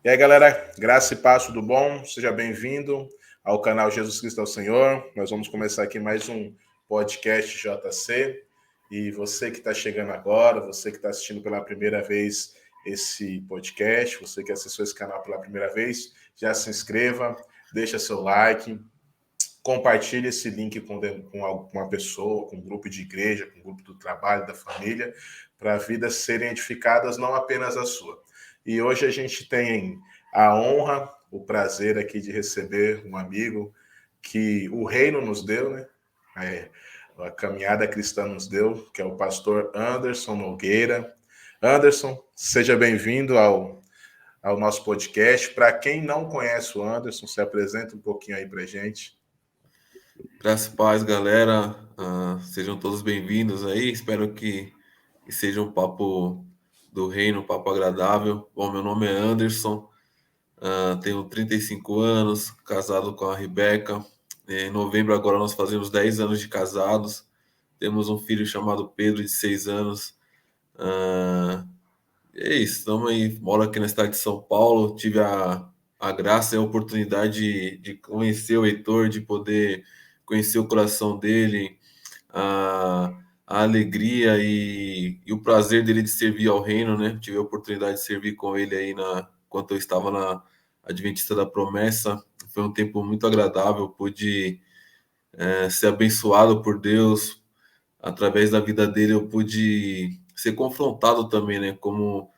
E aí, galera, graça e paz, tudo bom? Seja bem-vindo ao canal Jesus Cristo é o Senhor. Nós vamos começar aqui mais um podcast JC. E você que está chegando agora, você que está assistindo pela primeira vez esse podcast, você que acessou esse canal pela primeira vez, já se inscreva, deixa seu like, compartilhe esse link com alguma pessoa, com um grupo de igreja, com um grupo do trabalho, da família, para vidas serem edificadas, não apenas a sua. E hoje a gente tem a honra, o prazer aqui de receber um amigo que o reino nos deu, né? A caminhada cristã nos deu, que é o pastor Anderson Nogueira. Anderson, seja bem-vindo ao nosso podcast. Para quem não conhece o Anderson, se apresenta um pouquinho aí para a gente. Graças e paz, galera. Sejam todos bem-vindos aí. Espero que seja um papo do reino, um papo agradável. Bom, meu nome é Anderson, tenho 35 anos, casado com a Rebeca. Em novembro agora nós fazemos 10 anos de casados. Temos um filho chamado Pedro, de 6 anos. É isso, estamos aí. Moro aqui na cidade de São Paulo. Tive a graça e a oportunidade de conhecer o Heitor, de poder conhecer o coração dele, a alegria e o prazer dele de servir ao reino, né? Tive a oportunidade de servir com ele aí enquanto eu estava na Adventista da Promessa. Foi um tempo muito agradável, pude ser abençoado por Deus. Através da vida dele eu pude ser confrontado também, né? Como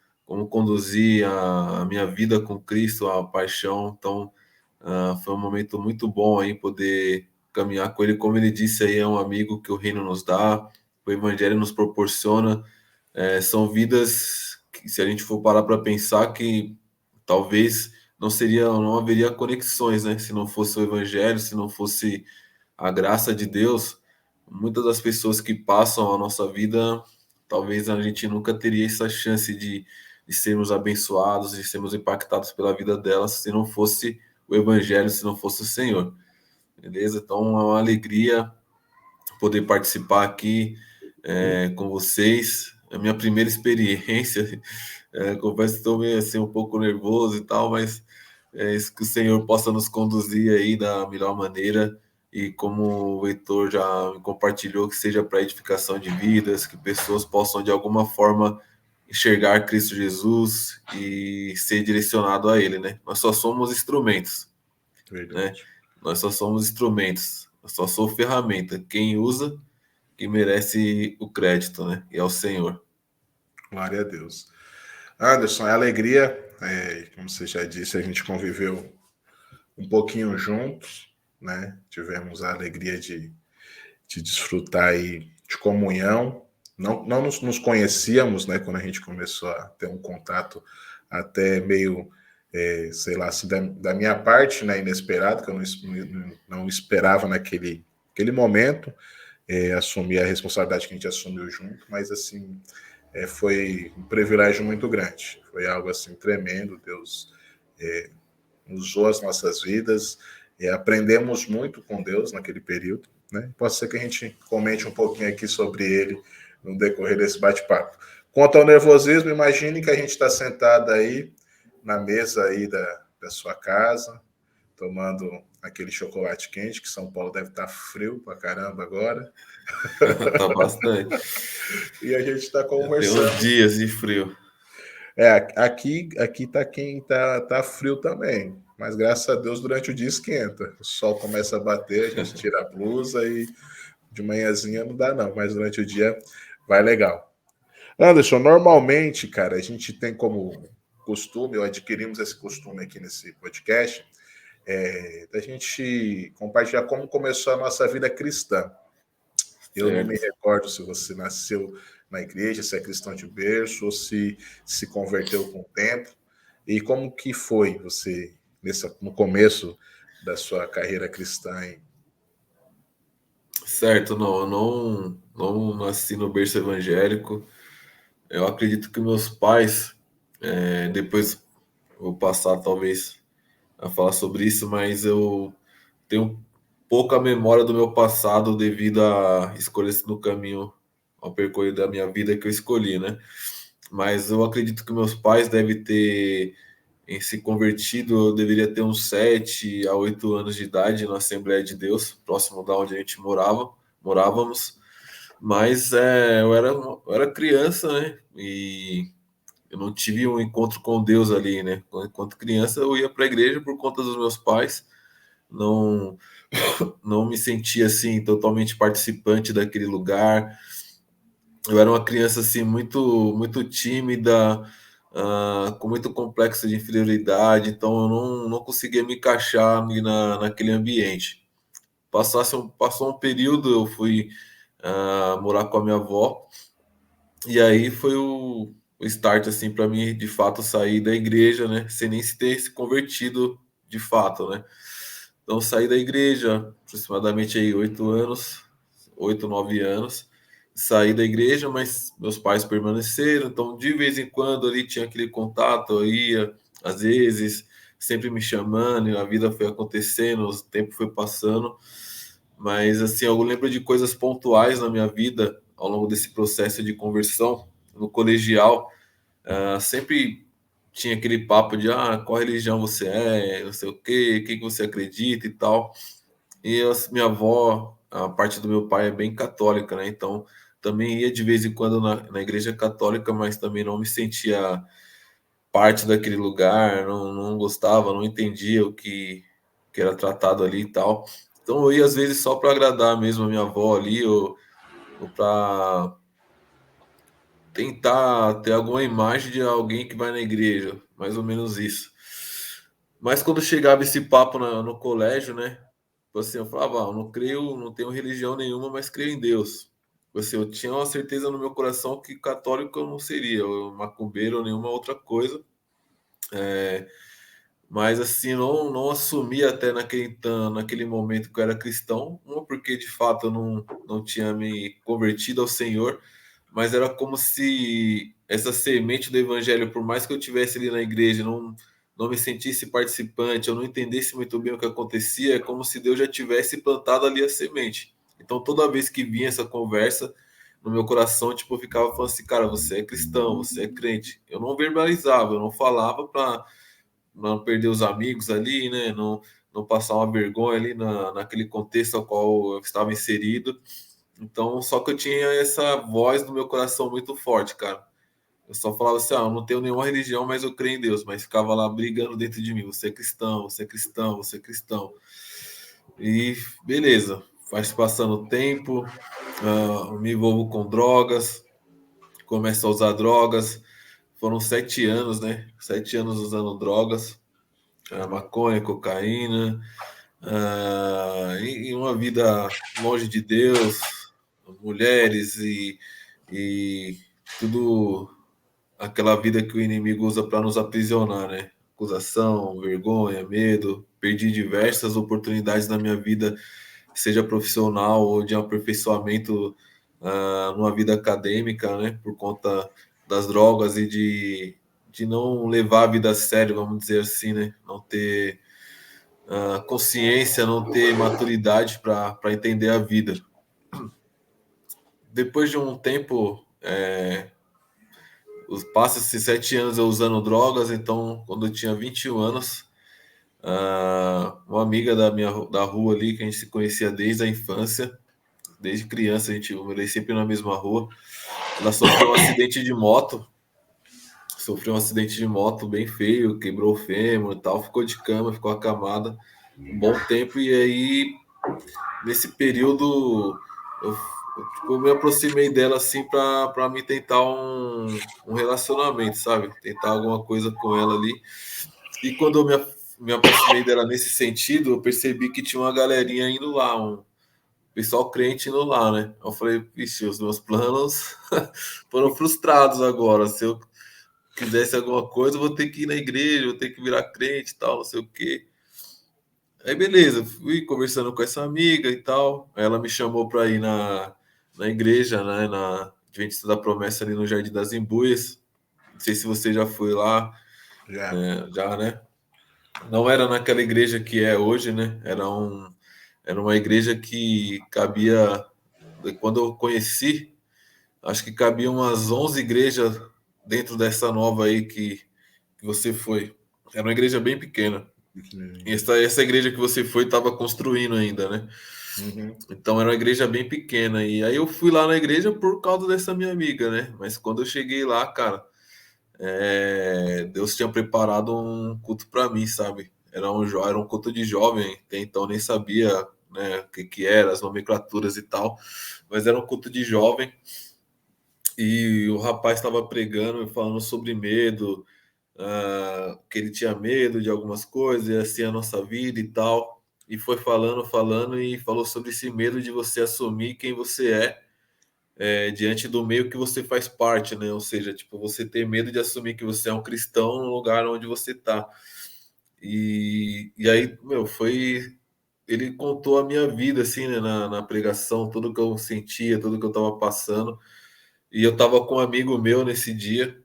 conduzir a minha vida com Cristo, a paixão. Então, foi um momento muito bom aí poder caminhar com ele. Como ele disse aí, é um amigo que o reino nos dá, o evangelho nos proporciona. São vidas que, se a gente for parar para pensar, que talvez não haveria conexões, né? Se não fosse o evangelho, se não fosse a graça de Deus, muitas das pessoas que passam a nossa vida, talvez a gente nunca teria essa chance de sermos abençoados, de sermos impactados pela vida delas, se não fosse o Evangelho, se não fosse o Senhor. Beleza? Então é uma alegria poder participar aqui com vocês. É a minha primeira experiência. Confesso que estou meio assim, um pouco nervoso e tal, mas é isso, que o Senhor possa nos conduzir aí da melhor maneira. E como o Heitor já me compartilhou, que seja para edificação de vidas, que pessoas possam de alguma forma enxergar Cristo Jesus e ser direcionado a Ele, né? Nós só somos instrumentos, né? Verdade. Nós só somos instrumentos. Eu só sou ferramenta. Quem usa, que merece o crédito, né? E é o Senhor. Glória a Deus. Anderson, é alegria, como você já disse, a gente conviveu um pouquinho juntos, né? Tivemos a alegria de desfrutar aí de comunhão. Não nos conhecíamos, né? Quando a gente começou a ter um contato até meio, sei lá, assim, da minha parte, né? Inesperado, que eu não esperava aquele momento, assumir a responsabilidade que a gente assumiu junto, mas assim, foi um privilégio muito grande. Foi algo assim tremendo. Deus usou as nossas vidas e aprendemos muito com Deus naquele período. Né? Pode ser que a gente comente um pouquinho aqui sobre ele no decorrer desse bate-papo. Quanto ao nervosismo, imagine que a gente está sentado aí na mesa aí da sua casa, tomando aquele chocolate quente, que São Paulo deve estar frio pra caramba agora. Tá bastante. E a gente está Tem uns conversando. dias de frio. Aqui tá quem tá frio também. Mas graças a Deus durante o dia esquenta. O sol começa a bater, a gente tira a blusa e de manhãzinha não dá não, mas durante o dia vai legal. Anderson, normalmente, cara, a gente tem como costume, ou adquirimos esse costume aqui nesse podcast, da gente compartilhar como começou a nossa vida cristã. Eu não me Certo. recordo se você nasceu na igreja, se é cristão de berço, ou se converteu com o tempo. E como que foi você no começo da sua carreira cristã? Hein? Certo, não, eu não nasci no berço evangélico. Eu acredito que meus pais, depois vou passar talvez a falar sobre isso, mas eu tenho pouca memória do meu passado devido a escolhas no caminho, ao percorrer da minha vida que eu escolhi, né? Mas eu acredito que meus pais devem ter em se convertido, eu deveria ter uns 7 a 8 anos de idade na Assembleia de Deus, próximo da onde a gente morávamos. Mas eu era criança, né? E eu não tive um encontro com Deus ali, né? Enquanto criança, eu ia para a igreja por conta dos meus pais. Não, não me sentia assim totalmente participante daquele lugar. Eu era uma criança assim muito tímida, com muito complexo de inferioridade, então eu não conseguia me encaixar ali naquele ambiente. Passou um período, eu fui morar com a minha avó, e aí foi o start assim para mim de fato sair da igreja, né, sem nem se ter se convertido de fato, né. Então saí da igreja, aproximadamente aí 8 anos, 8, 9 anos, saí da igreja, mas meus pais permaneceram, então de vez em quando ali tinha aquele contato, eu ia, às vezes, sempre me chamando, e a vida foi acontecendo, o tempo foi passando, mas assim, eu lembro de coisas pontuais na minha vida ao longo desse processo de conversão. No colegial, sempre tinha aquele papo de qual religião você é, não sei o que você acredita e tal. E minha avó, a parte do meu pai é bem católica, né? Então também ia de vez em quando na igreja católica, mas também não me sentia parte daquele lugar, não gostava, não entendia que era tratado ali e tal. Então eu ia às vezes só para agradar mesmo a minha avó ali, ou para tentar ter alguma imagem de alguém que vai na igreja, mais ou menos isso. Mas quando chegava esse papo no colégio, né? Tipo assim, eu falava, eu não creio, não tenho religião nenhuma, mas creio em Deus. Tipo assim, eu tinha uma certeza no meu coração que católico eu não seria, ou macumbeiro ou nenhuma outra coisa. Mas assim, não assumi até naquele momento que eu era cristão, uma porque de fato eu não tinha me convertido ao Senhor, mas era como se essa semente do evangelho, por mais que eu tivesse ali na igreja, não me sentisse participante, eu não entendesse muito bem o que acontecia, é como se Deus já tivesse plantado ali a semente. Então toda vez que vinha essa conversa no meu coração, tipo, eu ficava falando assim, cara, você é cristão, você é crente. Eu não verbalizava, eu não falava para não perder os amigos ali, né? Não passar uma vergonha ali naquele contexto ao qual eu estava inserido. Então, só que eu tinha essa voz no meu coração muito forte, cara. Eu só falava assim, eu não tenho nenhuma religião, mas eu creio em Deus. Mas ficava lá brigando dentro de mim. Você é cristão, você é cristão, você é cristão. E beleza, vai se passando o tempo, me envolvo com drogas, começo a usar drogas. Foram 7 anos, né? 7 anos usando drogas, maconha, cocaína, e uma vida longe de Deus, mulheres e tudo aquela vida que o inimigo usa para nos aprisionar, né? Acusação, vergonha, medo. Perdi diversas oportunidades na minha vida, seja profissional ou de aperfeiçoamento numa vida acadêmica, né? Por conta das drogas e de não levar a vida a sério, vamos dizer assim, né? Não ter consciência, não ter maturidade para entender a vida. Depois de um tempo, passa-se 7 anos eu usando drogas, então quando eu tinha 21 anos, uma amiga da rua ali, que a gente se conhecia desde a infância, desde criança, a gente morei sempre na mesma rua, ela sofreu um acidente de moto bem feio, quebrou o fêmur e tal, ficou de cama, ficou acamada um bom tempo, e aí nesse período eu me aproximei dela assim para me tentar um relacionamento, sabe? Tentar alguma coisa com ela ali. E quando eu me aproximei dela nesse sentido, eu percebi que tinha uma galerinha indo lá, um pessoal crente indo lá, né? Eu falei, vixe, os meus planos foram frustrados agora. Se eu quisesse alguma coisa, eu vou ter que ir na igreja, vou ter que virar crente e tal, não sei o quê. Aí beleza, fui conversando com essa amiga e tal. Aí ela me chamou para ir na igreja, né? Na Adventista da Promessa ali no Jardim das Embuias. Não sei se você já foi lá, Já. né? Já, né? Não era naquela igreja que é hoje, né? Era uma igreja que cabia. Quando eu conheci, acho que cabia umas 11 igrejas dentro dessa nova aí que você foi. Era uma igreja bem pequena. Pequenininho. Essa igreja que você foi estava construindo ainda, né? Uhum. Então era uma igreja bem pequena. E aí eu fui lá na igreja por causa dessa minha amiga, né? Mas quando eu cheguei lá, cara, Deus tinha preparado um culto para mim, sabe? Era um culto de jovem, até então nem sabia, né, o que que era, as nomenclaturas e tal, mas era um culto de jovem e o rapaz estava pregando e falando sobre medo, que ele tinha medo de algumas coisas, e assim a nossa vida e tal. E foi falando, falando, e falou sobre esse medo de você assumir quem você diante do meio que você faz parte, né? Ou seja, tipo, você ter medo de assumir que você é um cristão no lugar onde você tá. E aí, meu, foi. Ele contou a minha vida, assim, né, na pregação, tudo que eu sentia, tudo que eu tava passando. E eu tava com um amigo meu nesse dia.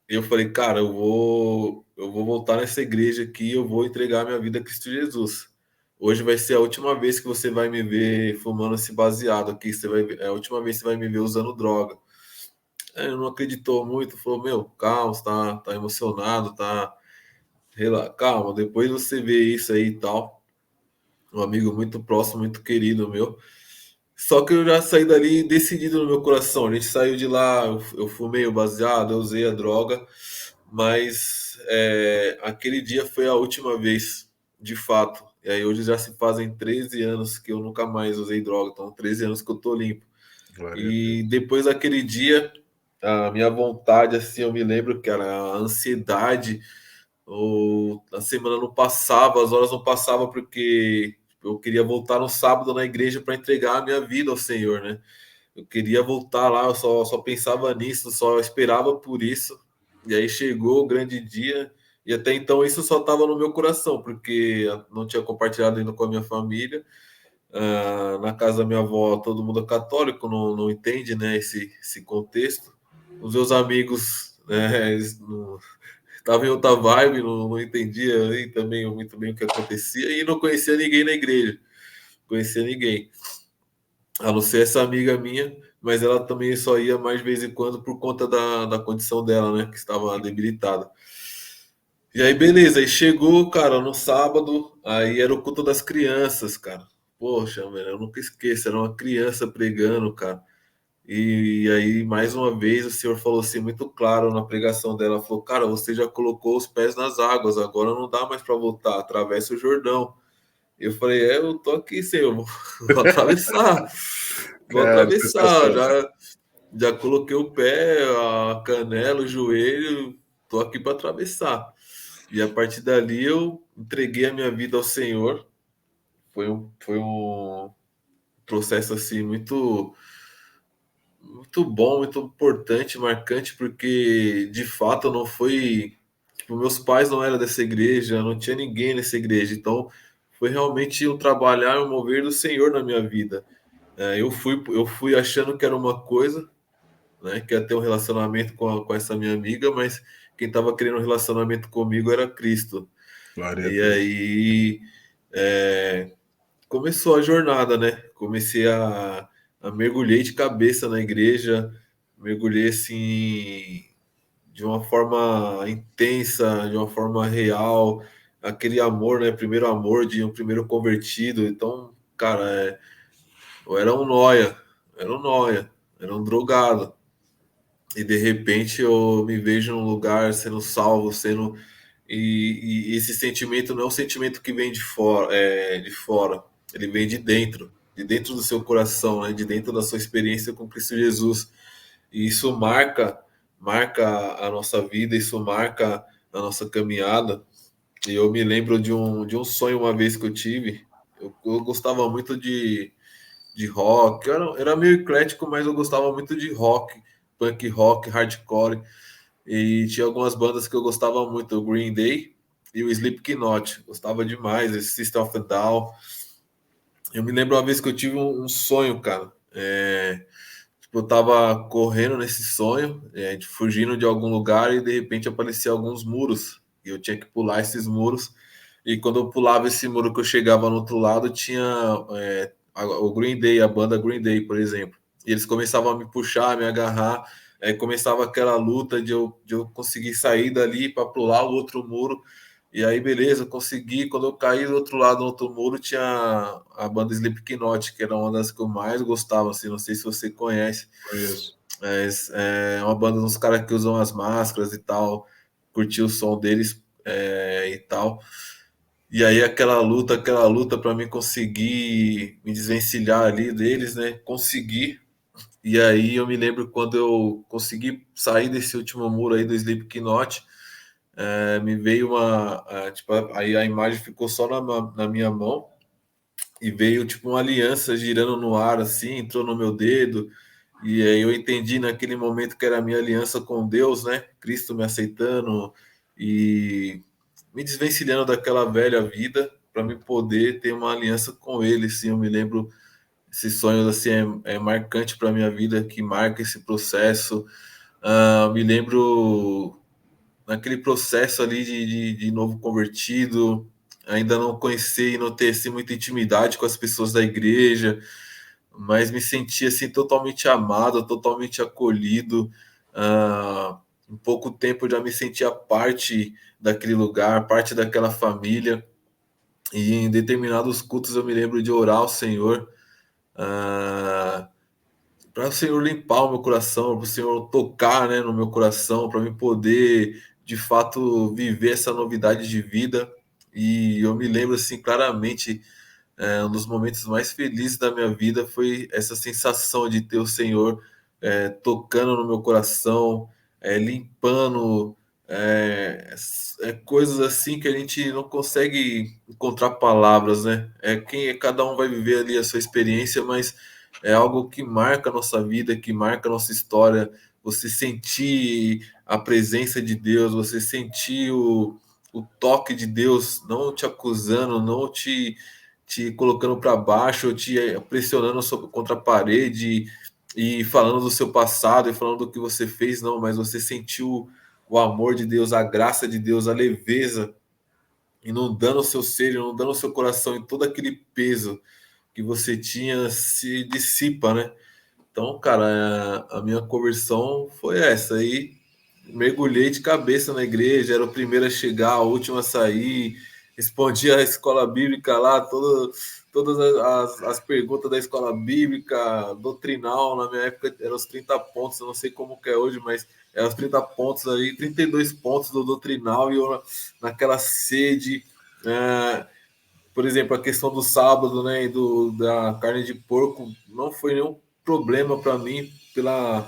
E eu falei, cara, eu vou voltar nessa igreja aqui, eu vou entregar minha vida a Cristo Jesus. Hoje vai ser a última vez que você vai me ver fumando esse baseado aqui, é a última vez que você vai me ver usando droga. Aí ele não acreditou muito, falou, meu, calma, você tá emocionado, calma, depois você vê isso aí e tal. Um amigo muito próximo, muito querido meu. Só que eu já saí dali decidido no meu coração. A gente saiu de lá, eu fumei o baseado, eu usei a droga, mas aquele dia foi a última vez, de fato. E aí hoje já se fazem 13 anos que eu nunca mais usei droga, então 13 anos que eu tô limpo. Glória a E Deus. depois daquele dia, a minha vontade, assim, eu me lembro que era a ansiedade, a semana não passava, as horas não passavam porque eu queria voltar no sábado na igreja para entregar a minha vida ao Senhor, né? Eu queria voltar lá, eu só pensava nisso, só esperava por isso. E aí chegou o grande dia, e até então isso só estava no meu coração, porque eu não tinha compartilhado ainda com a minha família. Na casa da minha avó, todo mundo é católico, não entende, né, esse contexto. Os meus amigos, né, eles estavam em outra vibe, não entendia aí também muito bem o que acontecia, e não conhecia ninguém na igreja, não conhecia ninguém. A não ser essa amiga minha, mas ela também só ia mais de vez em quando por conta da condição dela, né? Que estava debilitada. E aí, beleza, aí chegou, cara, no sábado, aí era o culto das crianças, cara. Poxa, velho, eu nunca esqueço, era uma criança pregando, cara. E aí, mais uma vez, o senhor falou assim, muito claro na pregação dela, falou, cara, você já colocou os pés nas águas, agora não dá mais para voltar, atravessa o Jordão. Eu falei, eu tô aqui, senhor, vou atravessar. Vou Cara, atravessar, sensacional. já coloquei o pé, a canela, o joelho, tô aqui para atravessar. E a partir dali eu entreguei a minha vida ao Senhor. Foi um processo assim muito bom, muito importante, marcante, porque de fato não foi. Tipo, meus pais não eram dessa igreja, não tinha ninguém nessa igreja, então foi realmente um trabalhar e um mover do Senhor na minha vida. Eu fui achando que era uma coisa, né, que ia ter um relacionamento com essa minha amiga, mas quem estava querendo um relacionamento comigo era Cristo. Glória a E Deus. aí é, começou a jornada, né? Comecei a mergulhei de cabeça na igreja, mergulhei assim de uma forma intensa, de uma forma real, aquele amor, né? Primeiro amor de um primeiro convertido. Então, cara, eu era um noia, era um drogado. E de repente eu me vejo num lugar sendo salvo, sendo. E esse sentimento não é um sentimento que vem de fora, ele vem de dentro do seu coração, né? De dentro da sua experiência com Cristo Jesus. E isso marca a nossa vida, isso marca a nossa caminhada. E eu me lembro de um sonho uma vez que eu tive. Eu gostava muito de rock. Eu era meio eclético, mas eu gostava muito de rock, punk rock, hardcore. E tinha algumas bandas que eu gostava muito, o Green Day e o Slipknot. Gostava demais, esse System of a Down. Eu me lembro uma vez que eu tive um sonho, cara. Tipo, eu tava correndo nesse sonho, fugindo de algum lugar e de repente aparecia alguns muros. E eu tinha que pular esses muros. E quando eu pulava esse muro que eu chegava no outro lado, tinha o Green Day, a banda Green Day, por exemplo. E eles começavam a me puxar, a me agarrar. Aí começava aquela luta de eu conseguir sair dali para pular o outro muro. E aí, beleza, consegui. Quando eu caí do outro lado, no outro muro, tinha a banda Slipknot, que era uma das que eu mais gostava, assim, não sei se você conhece. Conheço. É uma banda dos caras que usam as máscaras e tal, curti o som deles e tal. E aí aquela luta para mim conseguir me desvencilhar ali deles, né? Consegui. E aí eu me lembro quando eu consegui sair desse último muro aí do Slipknot, me veio tipo, aí a imagem ficou só na minha mão e veio tipo uma aliança girando no ar assim, entrou no meu dedo. E aí eu entendi naquele momento que era a minha aliança com Deus, né? Cristo me aceitando e me desvencilhando daquela velha vida para me poder ter uma aliança com Ele. Sim, eu me lembro, esse sonho assim é marcante para minha vida, que marca esse processo. Me lembro naquele processo ali de novo convertido, ainda não conhecer e não ter assim, muita intimidade com as pessoas da igreja, mas me senti assim totalmente amado, totalmente acolhido. Em pouco tempo eu já me sentia parte daquele lugar, parte daquela família. E em determinados cultos eu me lembro de orar ao Senhor, para o Senhor limpar o meu coração, para o Senhor tocar, né, no meu coração, para me poder de fato viver essa novidade de vida. E eu me lembro assim claramente, um dos momentos mais felizes da minha vida foi essa sensação de ter o Senhor tocando no meu coração, limpando, coisas assim que a gente não consegue encontrar palavras, né? Cada um vai viver ali a sua experiência, mas é algo que marca a nossa vida, que marca a nossa história. Você sentir a presença de Deus, você sentir o toque de Deus, não te acusando, não te colocando para baixo, te pressionando contra a parede e falando do seu passado e falando do que você fez, não, mas você sentiu o amor de Deus, a graça de Deus, a leveza, inundando o seu ser, inundando o seu coração, e todo aquele peso que você tinha se dissipa, né? Então, cara, a minha conversão foi essa aí. Mergulhei de cabeça na igreja, era o primeiro a chegar, o último a sair, respondia a escola bíblica lá, todas as perguntas da escola bíblica, doutrinal, na minha época eram os 30 pontos, eu não sei como que é hoje, mas eram os 30 pontos aí, 32 pontos do doutrinal, e eu naquela sede, é, por exemplo, a questão do sábado, né, e da carne de porco, não foi nenhum problema para mim pela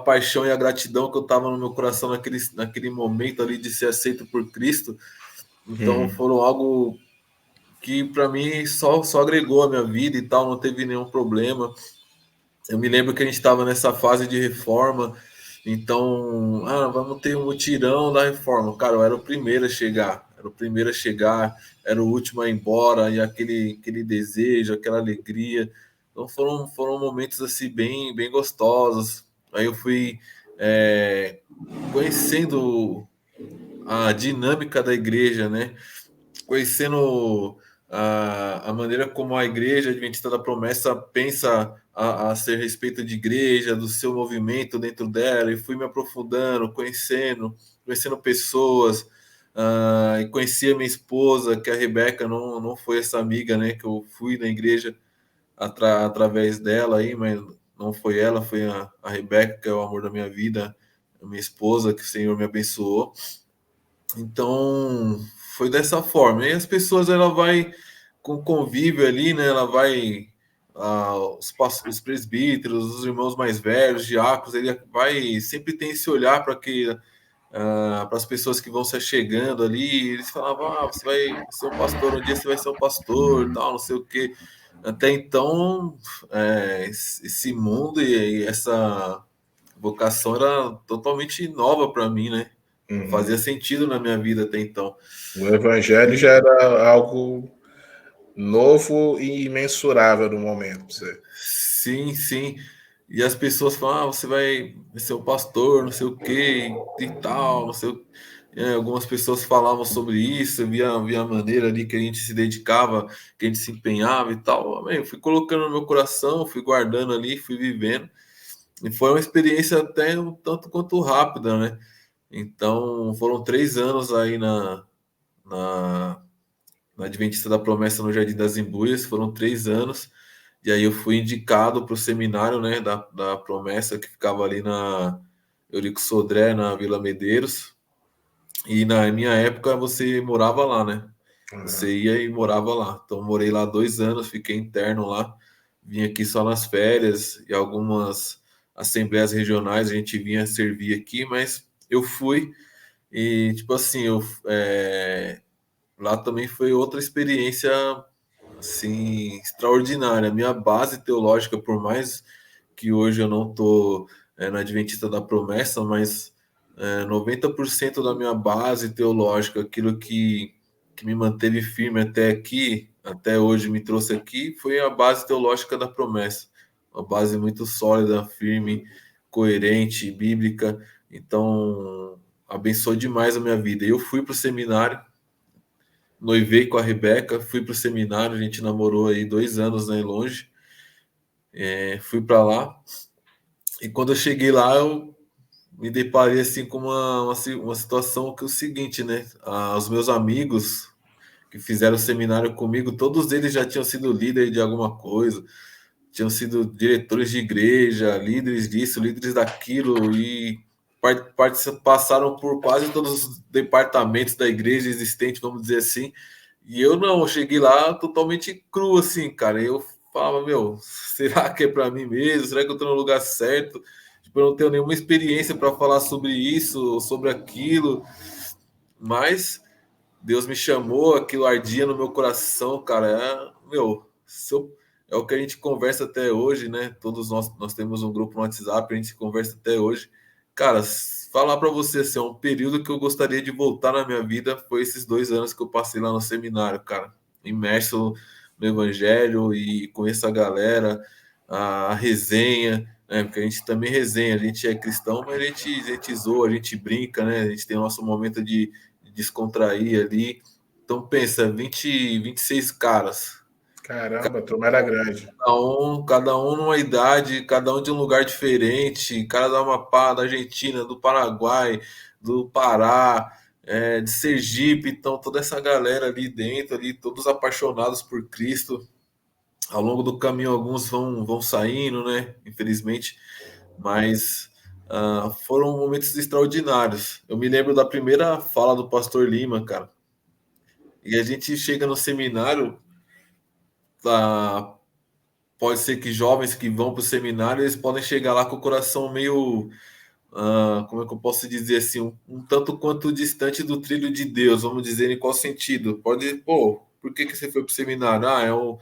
paixão e a gratidão que eu estava no meu coração naquele momento ali de ser aceito por Cristo. Então Uhum. foram algo que para mim só agregou a minha vida e tal, não teve nenhum problema. Eu me lembro que a gente estava nessa fase de reforma, então, vamos ter um mutirão da reforma. Cara, eu era o primeiro a chegar, era o último a ir embora, e aquele desejo, aquela alegria. Então foram momentos assim bem gostosos. Aí eu fui conhecendo a dinâmica da igreja, né? Conhecendo a maneira como a Igreja Adventista da Promessa pensa a ser respeito de igreja, do seu movimento dentro dela, e fui me aprofundando, conhecendo pessoas, e conheci a minha esposa, que a Rebeca não foi essa amiga, né, que eu fui na igreja através dela aí, mas não foi ela, foi a Rebeca, que é o amor da minha vida, a minha esposa, que o Senhor me abençoou. Então, foi dessa forma. E as pessoas, ela vai com o convívio ali, né? Ela vai os presbíteros, os irmãos mais velhos, diáconos, ele vai sempre tem esse olhar para que para as pessoas que vão se chegando ali, eles falavam, você vai ser um pastor, um dia você vai ser um pastor, tal, não sei o quê. Até então, esse mundo e essa vocação era totalmente nova para mim, né? Não fazia Uhum. sentido na minha vida até então. O evangelho já E era algo novo e imensurável no momento pra você. sim, sim. E as pessoas falam, você vai ser um pastor, não sei o que e tal, não sei o... algumas pessoas falavam sobre isso, via a maneira ali que a gente se dedicava, que a gente se empenhava e tal. Amém. Eu fui colocando no meu coração, fui guardando ali, fui vivendo. E foi uma experiência até um tanto quanto rápida, né? Então, foram 3 anos aí na, na Adventista da Promessa no Jardim das Embuias, foram 3 anos, e aí eu fui indicado para o seminário, né, da Promessa, que ficava ali na Eurico Sodré, na Vila Medeiros, e na minha época você morava lá, né? Você ia e morava lá. Então morei lá 2 anos, fiquei interno lá, vim aqui só nas férias e algumas assembleias regionais a gente vinha servir aqui, mas eu fui e tipo assim, lá também foi outra experiência assim extraordinária. Minha base teológica, por mais que hoje eu não tô na Adventista da Promessa, mas 90% da minha base teológica, aquilo que me manteve firme até aqui, até hoje me trouxe aqui, foi a base teológica da Promessa. Uma base muito sólida, firme, coerente, bíblica. Então, abençoou demais a minha vida. Eu fui para o seminário, noivei com a Rebeca, fui para o seminário, a gente namorou aí 2 anos, né, longe. Fui para lá. E quando eu cheguei lá, eu me deparei assim com uma situação que é o seguinte, né? Os meus amigos que fizeram seminário comigo, todos eles já tinham sido líderes de alguma coisa, tinham sido diretores de igreja, líderes disso, líderes daquilo, e passaram por quase todos os departamentos da igreja existente, vamos dizer assim. E eu não, eu cheguei lá totalmente cru, assim, cara. Eu falava, meu, será que é para mim mesmo? Será que eu tô no lugar certo? Tipo, eu não tenho nenhuma experiência para falar sobre isso, sobre aquilo, mas Deus me chamou, aquilo ardia no meu coração, cara. É o que a gente conversa até hoje, né? Todos nós temos um grupo no WhatsApp, a gente conversa até hoje. Cara, falar para você, assim, um período que eu gostaria de voltar na minha vida foi esses 2 anos que eu passei lá no seminário, cara. Imerso no Evangelho e conheço a galera, a resenha, né? Porque a gente também resenha, a gente é cristão, mas a gente zoa, a gente brinca, né? A gente tem o nosso momento de descontrair ali. Então pensa, 26 caras, Caramba, a turma era grande. cada um numa idade, cada um de um lugar diferente, cara da Amapá, da Argentina, do Paraguai, do Pará, de Sergipe, então toda essa galera ali dentro, ali, todos apaixonados por Cristo. Ao longo do caminho, alguns vão saindo, né? Infelizmente, mas foram momentos extraordinários. Eu me lembro da primeira fala do Pastor Lima, cara. E a gente chega no seminário, pode ser que jovens que vão para o seminário, eles podem chegar lá com o coração meio, como é que eu posso dizer assim, um tanto quanto distante do trilho de Deus, vamos dizer, em qual sentido? Pode, pô, por que você foi para o seminário?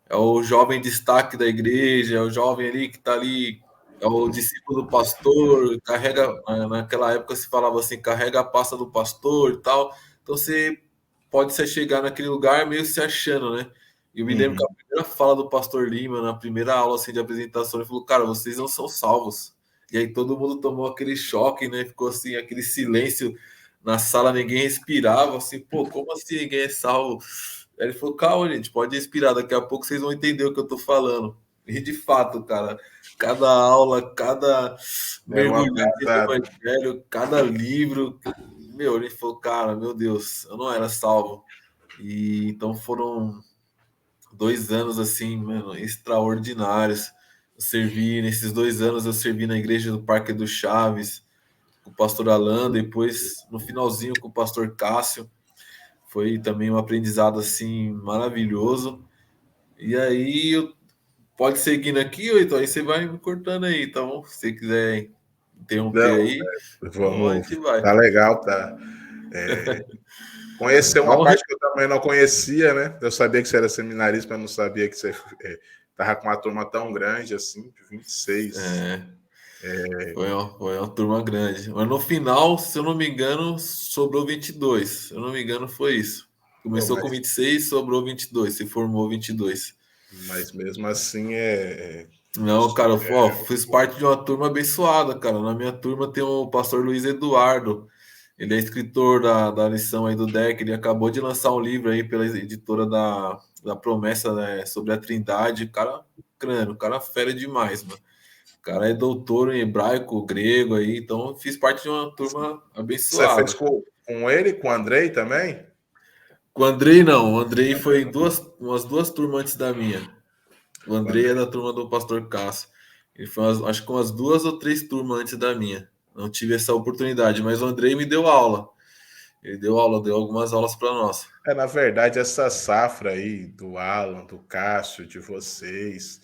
É o jovem destaque da igreja, é o jovem ali que está ali, é o discípulo do pastor, carrega, naquela época se falava assim, carrega a pasta do pastor e tal. Então você pode se chegar naquele lugar meio se achando, né? E eu me lembro que a Uhum. primeira fala do pastor Lima, na primeira aula assim, de apresentação, ele falou, cara, vocês não são salvos. E aí todo mundo tomou aquele choque, né? Ficou assim, aquele silêncio na sala, ninguém respirava, assim, pô, como assim ninguém é salvo? Aí ele falou, calma, gente, pode respirar, daqui a pouco vocês vão entender o que eu tô falando. E de fato, cara, cada aula, cada Era um mergulhadinha no aprendizado. evangelho, cada livro, meu, ele falou, cara, meu Deus, eu não era salvo. E então foram 2 anos assim, mano, extraordinários. Nesses 2 anos, eu servi na igreja do Parque do Chaves, com o pastor Alan, depois no finalzinho com o pastor Cássio. Foi também um aprendizado assim maravilhoso. E aí, pode seguindo aqui, ou então aí você vai me cortando aí, tá bom? Se você quiser interromper Não, aí, então a vamos. gente vai. Tá legal, tá? Conhecer Dá uma um parte que eu também não conhecia, né? Eu sabia que você era seminarista, mas não sabia que você tava com uma turma tão grande assim, de 26. é, foi uma turma grande. Mas no final, se eu não me engano, sobrou 22. Se eu não me engano, foi isso. Pô, Começou com 26, sobrou 22, se formou 22. mas mesmo assim é. Não, cara, ó, fiz parte de uma turma abençoada, cara. Na minha turma tem o pastor Luiz Eduardo. Ele é escritor da lição aí do DEC. Ele acabou de lançar um livro aí pela editora da Promessa, né, sobre a Trindade. Cara, crânio, cara fera demais, mano. O cara é doutor em hebraico, grego aí. Então, fiz parte de uma turma Você fez abençoada. com ele, com o Andrei também? Com o Andrei, não. O Andrei foi umas duas turmas antes da minha. O O Andrei André. é da turma do Pastor Cássio. Ele foi, acho que umas duas ou três turmas antes da minha. Não tive essa oportunidade, mas o Andrei me deu aula. Ele deu aula, deu algumas aulas para nós. Na verdade, essa safra aí do Alan, do Cássio, de vocês,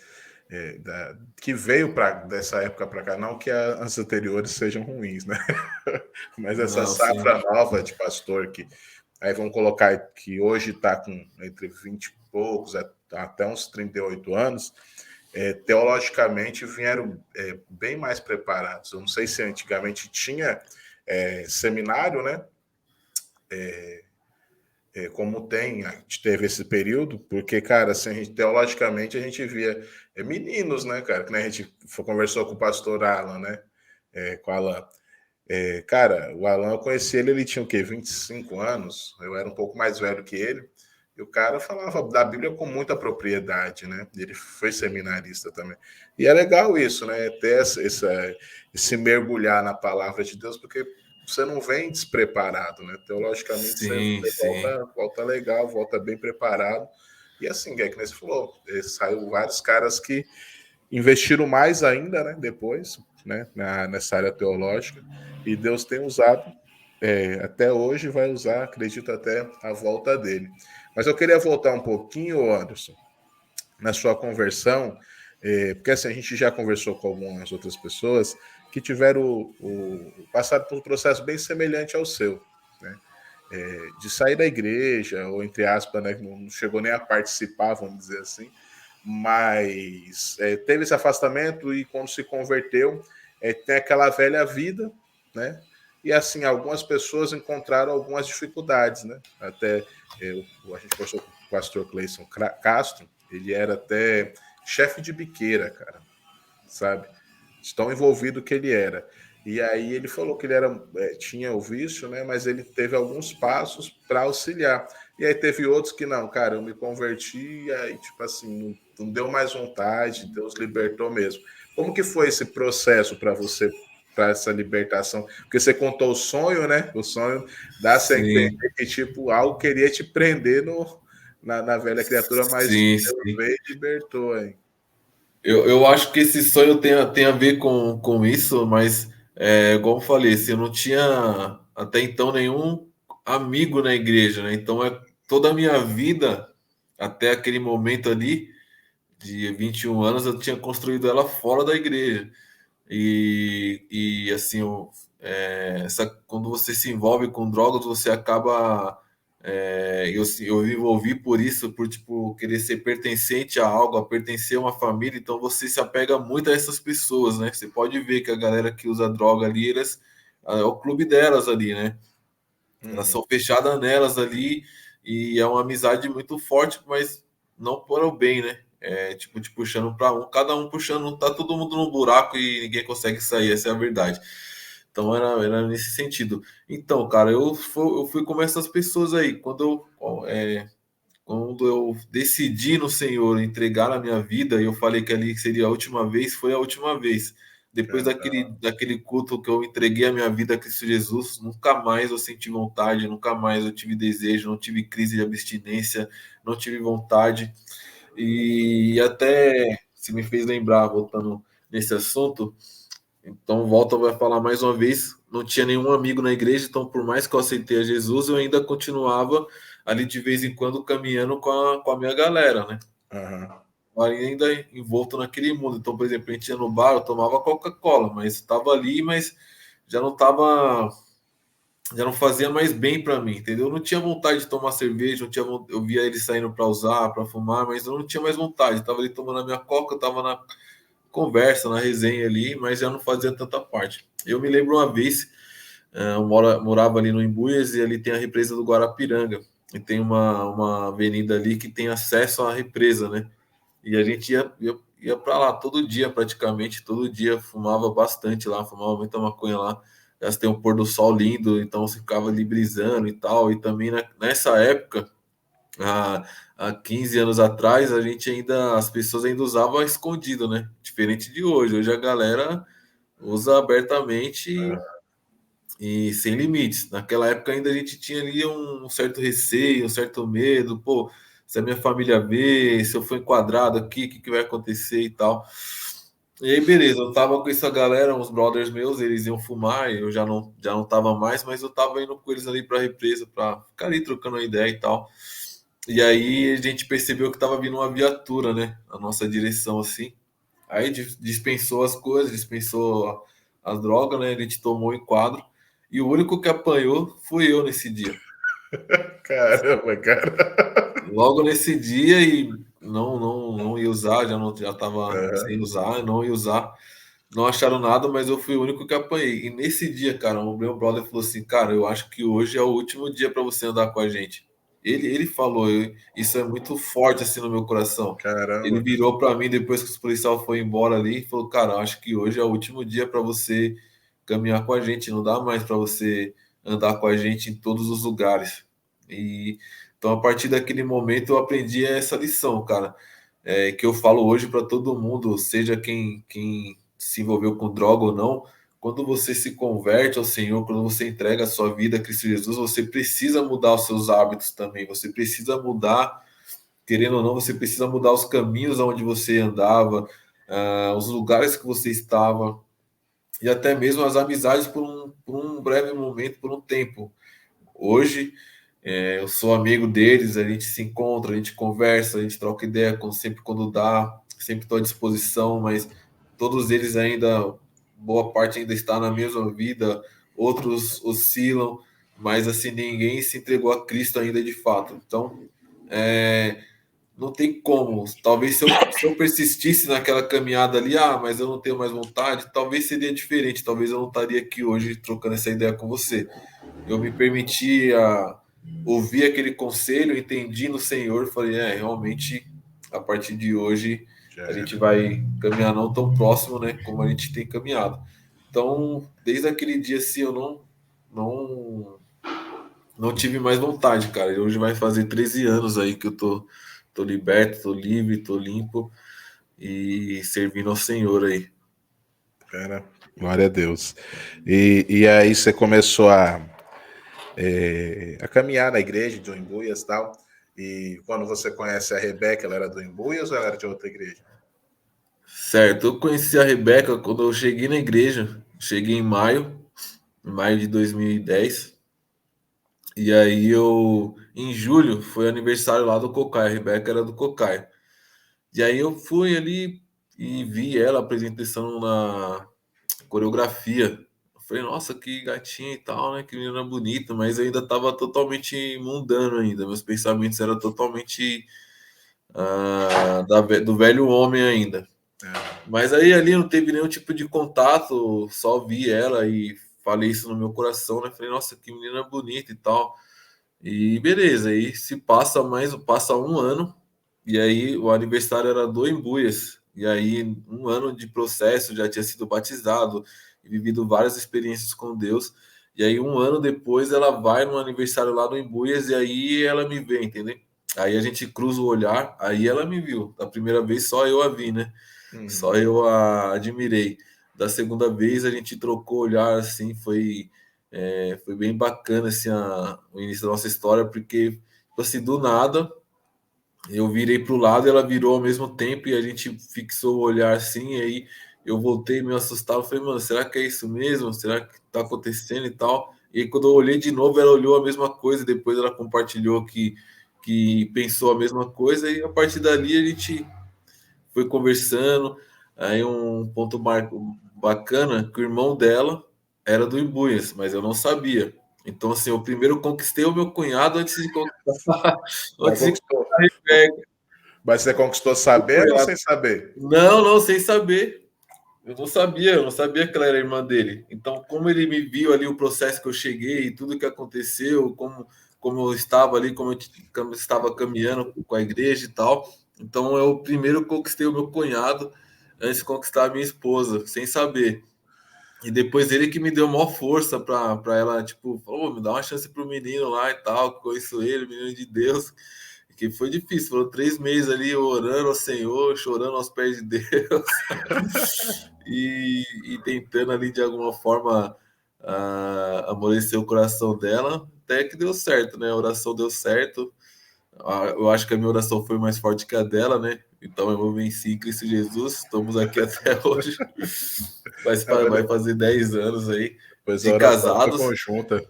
que veio dessa época para cá, não que as anteriores sejam ruins, né? Mas essa Não, sim. safra nova de pastor, que aí vamos colocar que hoje está com entre 20 e poucos, até uns 38 anos, teologicamente vieram bem mais preparados. Eu não sei se antigamente tinha seminário, né? Como tem, a gente teve esse período, porque, cara, assim, teologicamente a gente via meninos, né, cara, que né, a gente conversou com o pastor Alan, né, com o Alan. Cara, o Alan, eu conheci ele, ele tinha o quê? 25 anos, eu era um pouco mais velho que ele, e o cara falava da Bíblia com muita propriedade, né, ele foi seminarista também. E é legal isso, né, ter esse mergulhar na palavra de Deus, porque você não vem despreparado, né? Teologicamente Sim, você sim. volta legal, volta bem preparado. E assim, é que nem você falou, saiu vários caras que investiram mais ainda, né? Depois, né? Nessa área teológica. E Deus tem usado até hoje, vai usar, acredito até a volta dele. Mas eu queria voltar um pouquinho, Anderson, na sua conversão, porque assim, a gente já conversou com algumas outras pessoas que tiveram passado por um processo bem semelhante ao seu, né? De sair da igreja, ou entre aspas, né, não chegou nem a participar, vamos dizer assim, mas teve esse afastamento e quando se converteu, tem aquela velha vida, né? E assim, algumas pessoas encontraram algumas dificuldades, né? Até a gente conversou com o pastor Cleison Castro, ele era até chefe de biqueira, cara, sabe? Tão envolvido que ele era. E aí ele falou que ele tinha o vício, né? Mas ele teve alguns passos para auxiliar. E aí teve outros que não, cara, eu me converti e aí, tipo assim, não deu mais vontade, Deus libertou mesmo. Como que foi esse processo para você, para essa libertação? Porque você contou o sonho, né? O sonho dá-se a Sim, entender que, tipo, algo queria te prender na velha criatura, mas sim, Deus sim. veio e libertou, hein? Eu acho que esse sonho tem a ver com isso, mas, como eu falei, assim, eu não tinha até então nenhum amigo na igreja, né? Então, toda a minha vida, até aquele momento ali, de 21 anos, eu tinha construído ela fora da igreja. E assim, quando você se envolve com drogas, você acaba. Eu me envolvi por isso, por tipo, querer ser pertencente a algo, a pertencer a uma família, então você se apega muito a essas pessoas, né? Você pode ver que a galera que usa droga ali, é o clube delas ali, né? Elas Uhum. são fechadas nelas ali, e é uma amizade muito forte, mas não para o bem, né? É tipo, te puxando para um, cada um puxando, tá todo mundo num buraco e ninguém consegue sair, essa é a verdade. Então era nesse sentido. Então, cara, eu fui como essas pessoas aí. Quando eu decidi no Senhor entregar a minha vida, e eu falei que ali seria a última vez, foi a última vez. Depois daquele culto que eu entreguei a minha vida a Cristo Jesus, nunca mais eu senti vontade, nunca mais eu tive desejo, não tive crise de abstinência, não tive vontade. E até se me fez lembrar, voltando nesse assunto, então volta vai falar mais uma vez, não tinha nenhum amigo na igreja, então por mais que eu aceitei a Jesus, eu ainda continuava ali de vez em quando caminhando com a minha galera, né? Aham. Ainda envolto naquele mundo. Então, por exemplo, a gente ia no bar, eu tomava Coca-Cola, mas estava ali, mas já não estava, já não fazia mais bem para mim, entendeu? Eu não tinha vontade de tomar cerveja, não tinha, eu via ele saindo para usar, para fumar, mas eu não tinha mais vontade. Estava ali tomando a minha Coca, eu estava na conversa, na resenha ali, mas já não fazia tanta parte. Eu me lembro uma vez, eu morava ali no Imbuias e ali tem a represa do Guarapiranga. E tem uma avenida ali que tem acesso à represa, né? E a gente ia para lá todo dia, praticamente, todo dia, fumava bastante lá, fumava muita maconha lá. Já tem um pôr do sol lindo, então você ficava ali brisando e tal. E também nessa época, há 15 anos atrás, as pessoas ainda usavam escondido, né? Diferente de hoje. Hoje a galera usa abertamente e sem limites. Naquela época ainda a gente tinha ali um certo receio, um certo medo, pô, se a minha família vê, se eu for enquadrado aqui, o que, que vai acontecer e tal. E aí, beleza, eu tava com essa galera, uns brothers meus, eles iam fumar, eu já não tava mais, mas eu tava indo com eles ali pra represa, pra ficar ali trocando uma ideia e tal. E aí a gente percebeu que tava vindo uma viatura, né, na nossa direção, assim. Aí dispensou as coisas, dispensou as drogas, né, a gente tomou o enquadro. E o único que apanhou fui eu nesse dia. Caramba, cara. Logo nesse dia e não ia usar, já tava Aham. sem usar, não ia usar. Não acharam nada, mas eu fui o único que apanhei. E nesse dia, cara, o meu brother falou assim: Cara, eu acho que hoje é o último dia para você andar com a gente. Ele falou, isso é muito forte assim no meu coração. Ele Caramba. virou para mim depois que os policiais foram embora ali e falou: Cara, eu acho que hoje é o último dia para você caminhar com a gente. Não dá mais para você andar com a gente em todos os lugares. E então, a partir daquele momento, eu aprendi essa lição, cara. Que eu falo hoje para todo mundo, seja quem se envolveu com droga ou não, quando você se converte ao Senhor, quando você entrega a sua vida a Cristo Jesus, você precisa mudar os seus hábitos também, você precisa mudar, querendo ou não, você precisa mudar os caminhos onde você andava, os lugares que você estava, e até mesmo as amizades por um breve momento, por um tempo. Hoje, eu sou amigo deles, a gente se encontra, a gente conversa, a gente troca ideia sempre quando dá, sempre estou à disposição, mas todos eles ainda, boa parte ainda está na mesma vida, outros oscilam, mas assim, ninguém se entregou a Cristo ainda de fato. Então, é, não tem como. Talvez se eu persistisse naquela caminhada ali, mas eu não tenho mais vontade, talvez seria diferente, talvez eu não estaria aqui hoje trocando essa ideia com você. Eu me permitia ouvir aquele conselho, entendi no Senhor, falei, realmente, a partir de hoje, Já a gente era. vai caminhar não tão próximo, né, como a gente tem caminhado. Então, desde aquele dia, assim, eu não, não tive mais vontade, cara. E hoje vai fazer 13 anos aí que eu tô liberto, tô livre, tô limpo e servindo ao Senhor aí. Cara, glória a Deus. E aí você começou a caminhar na igreja de Embuias e tal. E quando você conhece a Rebeca, ela era do Embuias ou ela era de outra igreja? Certo, eu conheci a Rebeca quando eu cheguei na igreja. Cheguei em maio de 2010. E aí em julho, foi aniversário lá do Cocai. A Rebeca era do Cocai. E aí eu fui ali e vi ela apresentação na coreografia. Eu falei, nossa, que gatinha e tal, né? Que menina bonita, mas eu ainda estava totalmente mundano ainda. Meus pensamentos eram totalmente do velho homem ainda. É, Mas aí ali não teve nenhum tipo de contato, só vi ela e falei isso no meu coração, né? Falei, nossa, que menina bonita e tal. E beleza, aí se passa um ano, e aí o aniversário era do Embuias. E aí, um ano de processo, já tinha sido batizado e vivido várias experiências com Deus. E aí, um ano depois, ela vai no aniversário lá no Embuias e aí ela me vê, entendeu? Aí a gente cruza o olhar, aí ela me viu. Da primeira vez só eu a vi, né? Só uhum, eu a admirei. Da segunda vez a gente trocou olhar assim, foi bem bacana assim, o início da nossa história, porque tipo assim, do nada eu virei para o lado e ela virou ao mesmo tempo e a gente fixou o olhar assim, e aí eu voltei meio assustado, falei, mano, será que é isso mesmo? Será que tá acontecendo e tal? E aí, quando eu olhei de novo, ela olhou a mesma coisa, depois ela compartilhou que pensou a mesma coisa, e a partir dali a gente foi conversando. Aí um ponto bacana que o irmão dela era do Imbuias, mas eu não sabia. Então, assim, eu primeiro conquistei o meu cunhado antes de conquistar, mas antes de conquistou. conquistar a Rebeca, Mas você conquistou o sabendo ou cunhado. sem saber? Não, sem saber. Eu não sabia que ela era irmã dele. Então, como ele me viu ali, o processo que eu cheguei, tudo que aconteceu, como eu estava ali, como eu estava caminhando com a igreja e tal. Então, eu primeiro conquistei o meu cunhado antes de conquistar a minha esposa, sem saber. E depois ele que me deu maior força para ela, tipo, falou, me dá uma chance pro menino lá e tal, conheço ele, menino de Deus. Que foi difícil, foram 3 meses ali orando ao Senhor, chorando aos pés de Deus e tentando ali de alguma forma amoleceu o coração dela, até que deu certo, né? A oração deu certo. Eu acho que a minha oração foi mais forte que a dela, né? Então eu venci em Cristo Jesus. Estamos aqui até hoje. Vai fazer 10 anos aí Pois a de oração foi casados, conjunta.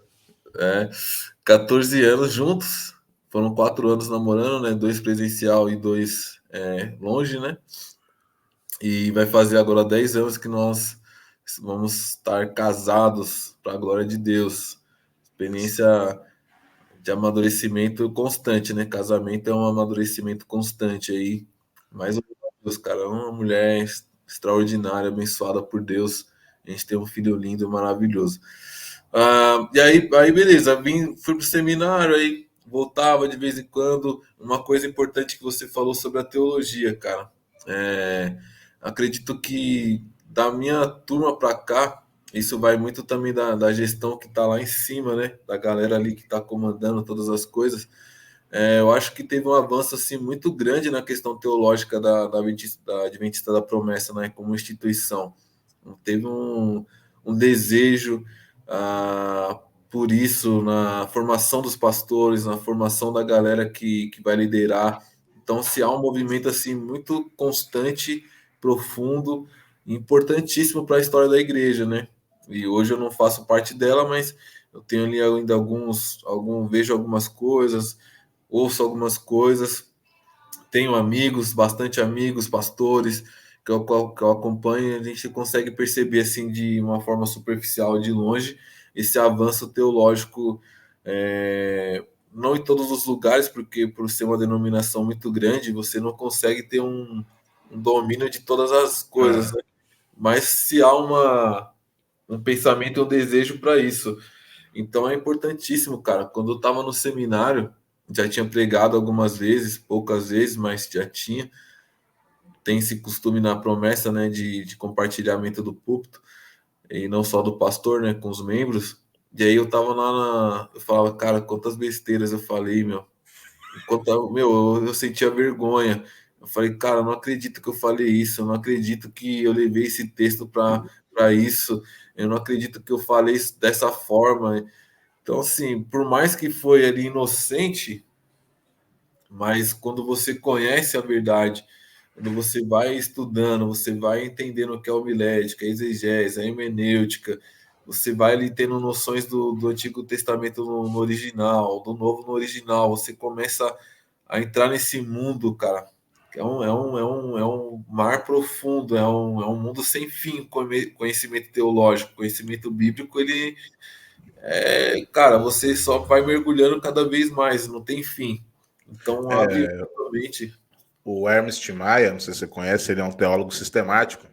14 anos juntos. Foram 4 anos namorando, né? 2 presencial e 2 longe, né? E vai fazer agora 10 anos que nós vamos estar casados para a glória de Deus. Experiência de amadurecimento constante, né? Casamento é um amadurecimento constante aí. Mais uma vez, cara, é uma mulher extraordinária, abençoada por Deus. A gente tem um filho lindo, maravilhoso. E aí beleza, fui pro seminário, aí voltava de vez em quando. Uma coisa importante que você falou sobre a teologia, cara. Acredito que da minha turma para cá, isso vai muito também da gestão que está lá em cima, né? Da galera ali que está comandando todas as coisas. Eu acho que teve um avanço assim muito grande na questão teológica da Adventista da Promessa, né? Como instituição. Teve um desejo por isso na formação dos pastores, na formação da galera que vai liderar. Então, se há um movimento assim muito constante, profundo, importantíssimo para a história da igreja, né? E hoje eu não faço parte dela, mas eu tenho ali ainda vejo algumas coisas, ouço algumas coisas, tenho amigos, bastante amigos, pastores que eu acompanho, e a gente consegue perceber assim de uma forma superficial de longe esse avanço teológico, não em todos os lugares, porque por ser uma denominação muito grande, você não consegue ter um domínio de todas as coisas, Ah, né? Mas se há um pensamento e um desejo para isso. Então é importantíssimo, cara. Quando eu estava no seminário, já tinha pregado algumas vezes, poucas vezes, mas já tinha. Tem esse costume na promessa, né, de compartilhamento do púlpito, e não só do pastor, né, com os membros. E aí eu tava eu falava, cara, quantas besteiras eu falei, meu. Eu sentia vergonha. Eu falei, cara, eu não acredito que eu falei isso, eu não acredito que eu levei esse texto para isso, eu não acredito que eu falei isso dessa forma. Então, assim, por mais que foi ali inocente, mas quando você conhece a verdade, quando você vai estudando, você vai entendendo o que é homilética, a exegese, a hermenêutica, você vai ali tendo noções do Antigo Testamento no original, do Novo no original, você começa a entrar nesse mundo, cara. É um mar profundo, é um mundo sem fim, conhecimento teológico, conhecimento bíblico, cara, você só vai mergulhando cada vez mais, não tem fim. Então abre totalmente. o Ernst Maia, não sei se você conhece, ele é um teólogo sistemático.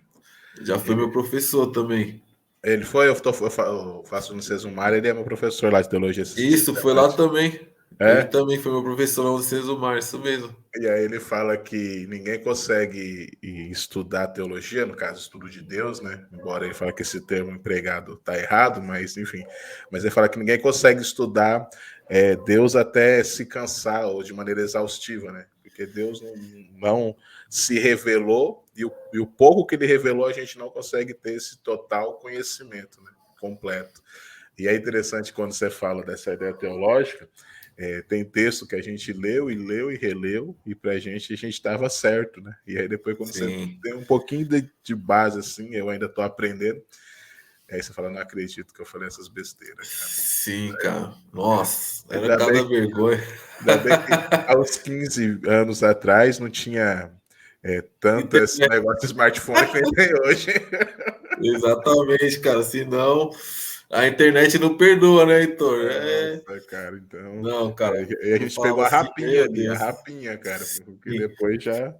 Já foi meu Ele, professor também. ele foi, eu faço no Sesumar, ele é meu professor lá de teologia Isso, foi lá sistemática. também. Ele É? também foi meu professor lá no Cesumar, isso mesmo. E aí ele fala que ninguém consegue estudar teologia, no caso, estudo de Deus, né? Embora ele fale que esse termo empregado está errado, mas enfim. Mas ele fala que ninguém consegue estudar Deus até se cansar ou de maneira exaustiva, né? Porque Deus não se revelou e o pouco que ele revelou a gente não consegue ter esse total conhecimento, né? Completo. E é interessante quando você fala dessa ideia teológica. Tem texto que a gente leu e releu, e pra gente a gente estava certo, né? E aí depois, quando você Sim. tem um pouquinho de base, assim, eu ainda tô aprendendo, aí você fala, não acredito que eu falei essas besteiras, cara. Sim, cara. Nossa, era Ainda bem, cada vergonha. ainda bem que aos 15 anos atrás não tinha tanto esse Internet. negócio de smartphone que nem tem hoje. Exatamente, cara. Senão a internet não perdoa, né, Heitor? Nossa, cara, então. Não, cara. A Eu gente pegou falava a assim, rapinha meu ali, a Deus. rapinha, cara, porque Sim. depois já.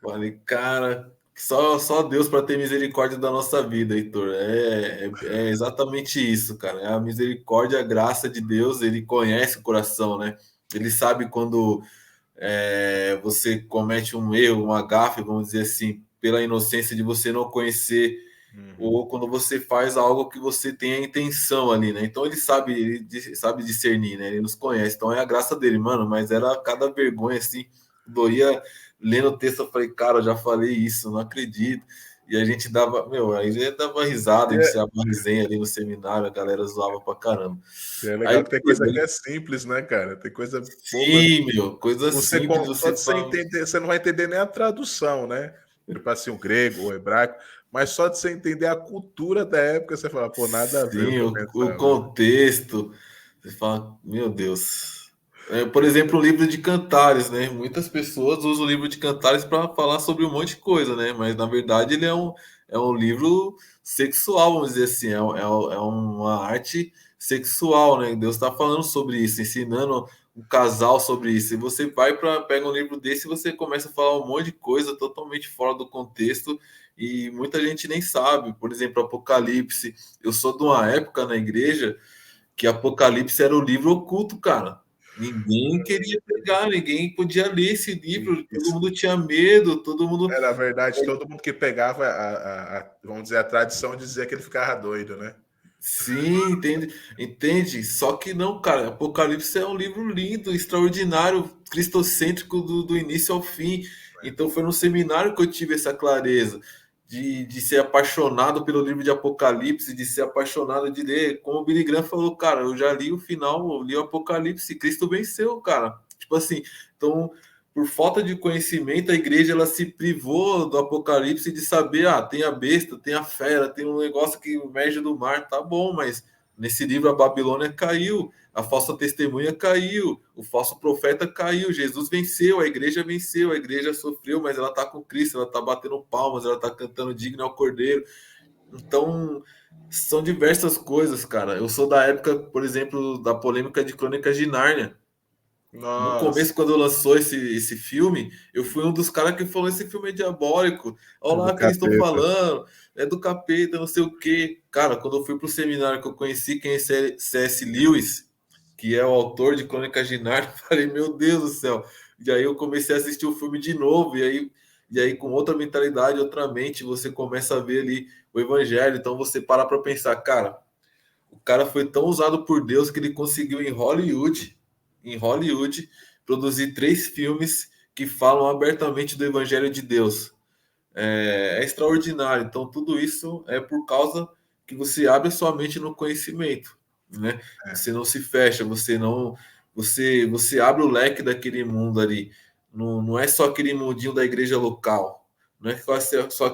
Falei, cara, só Deus para ter misericórdia da nossa vida, Heitor. É exatamente isso, cara. É a misericórdia, a graça de Deus. Ele conhece o coração, né? Ele sabe quando você comete um erro, uma gafe, vamos dizer assim, pela inocência de você não conhecer, Uhum. ou quando você faz algo que você tem a intenção ali, né? Então ele sabe discernir, né? Ele nos conhece. Então é a graça dele, mano. Mas era cada vergonha assim, doía lendo o texto. Eu falei, cara, eu já falei isso, não acredito. E a gente dava, meu, aí a gente dava risada, a E gente é, dava uma resenha ali no seminário, a galera zoava pra caramba. e é Aí, legal que tem coisa que é simples, né, cara? Tem coisa boba. sim, meu, coisa Você, simples, só você de você fala, entender, você não vai entender nem a tradução, né? Tipo assim, o grego, o hebraico, mas só de você entender a cultura da época, você fala, pô, nada a ver o sim, que eu o pensava, né? contexto, você fala, meu Deus. Por exemplo, o livro de Cantares, né? Muitas pessoas usam o livro de Cantares para falar sobre um monte de coisa, né? Mas na verdade ele é um livro sexual, vamos dizer assim, é uma arte sexual, né? Deus está falando sobre isso, ensinando o casal sobre isso. E você vai para pega um livro desse e você começa a falar um monte de coisa totalmente fora do contexto e muita gente nem sabe. Por exemplo, Apocalipse. Eu sou de uma época na igreja que Apocalipse era o livro oculto, cara. Ninguém queria pegar, ninguém podia ler esse livro, todo Isso. mundo tinha medo, todo mundo. É, na verdade, todo mundo que pegava, vamos dizer, a tradição dizia que ele ficava doido, né? Sim, entende? Entende? Só que não, cara. Apocalipse é um livro lindo, extraordinário, cristocêntrico do início ao fim. Então foi no seminário que eu tive essa clareza de ser apaixonado pelo livro de Apocalipse, de ser apaixonado de ler. Como o Billy Graham falou, cara, eu já li o final, eu li o Apocalipse, Cristo venceu, cara. Tipo assim, então por falta de conhecimento, a igreja ela se privou do Apocalipse de saber, tem a besta, tem a fera, tem um negócio que emerge do mar, tá bom, mas nesse livro a Babilônia caiu, a falsa testemunha caiu, o falso profeta caiu, Jesus venceu, a igreja sofreu, mas ela tá com Cristo, ela tá batendo palmas, ela tá cantando digno ao Cordeiro. Então, são diversas coisas, cara. Eu sou da época, por exemplo, da polêmica de Crônicas de Nárnia. No Nossa, começo, quando lançou esse filme, eu fui um dos caras que falou: esse filme é diabólico. Olha é lá do o que eles estão capeta. falando, é do capeta, não sei o quê. Cara, quando eu fui pro seminário que eu conheci quem é C.S. Lewis, que é o autor de Crônicas de Nárnia, eu falei: meu Deus do céu. E aí eu comecei a assistir o filme de novo, e aí com outra mentalidade, outra mente, você começa a ver ali o evangelho. Então você para pensar, cara, o cara foi tão usado por Deus que ele conseguiu em Hollywood, produzir 3 filmes que falam abertamente do Evangelho de Deus. É extraordinário. Então, tudo isso é por causa que você abre a sua mente no conhecimento, né? É, Você não se fecha, você não, você abre o leque daquele mundo ali. Não, não é só aquele mundinho da igreja local, não é só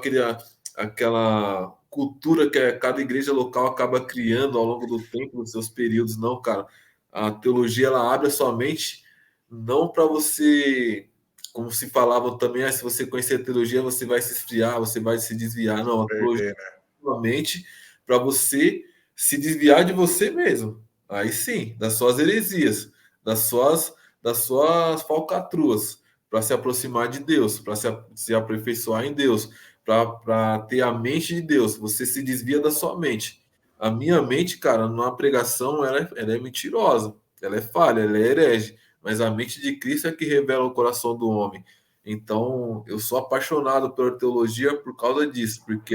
aquela cultura que cada igreja local acaba criando ao longo do tempo, nos seus períodos, não, cara. A teologia ela abre a sua mente não para você, como se falavam também, se você conhecer a teologia, você vai se esfriar, você vai se desviar. Não, a teologia perder, né? é uma mente para você se desviar de você mesmo. Aí sim, das suas heresias, das suas, das suas falcatruas, para se aproximar de Deus, para se aperfeiçoar em Deus, para ter a mente de Deus. Você se desvia da sua mente. A minha mente, cara, numa pregação, ela é mentirosa, ela é falha, ela é herege. Mas a mente de Cristo é que revela o coração do homem. Então, eu sou apaixonado pela teologia por causa disso, porque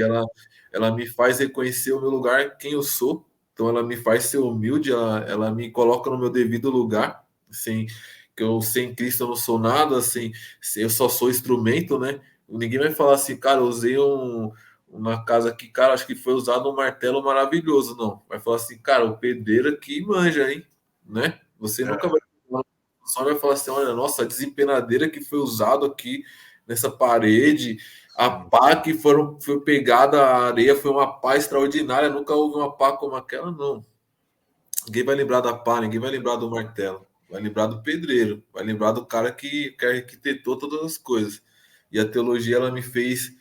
ela me faz reconhecer o meu lugar, quem eu sou. Então, ela me faz ser humilde, ela me coloca no meu devido lugar, assim, que eu sem Cristo eu não sou nada, assim, eu só sou instrumento, né? Ninguém vai falar assim, cara, eu usei uma casa aqui, cara, acho que foi usado um martelo maravilhoso, não. Vai falar assim, cara, o pedreiro aqui manja, hein? Né? Você nunca vai É, só vai falar assim, olha, nossa, a desempenadeira que foi usado aqui nessa parede, a sim. pá que foi pegada, a areia foi uma pá extraordinária, nunca houve uma pá como aquela, não. Ninguém vai lembrar da pá, ninguém vai lembrar do martelo, vai lembrar do pedreiro, vai lembrar do cara que arquitetou todas as coisas. E a teologia, ela me fez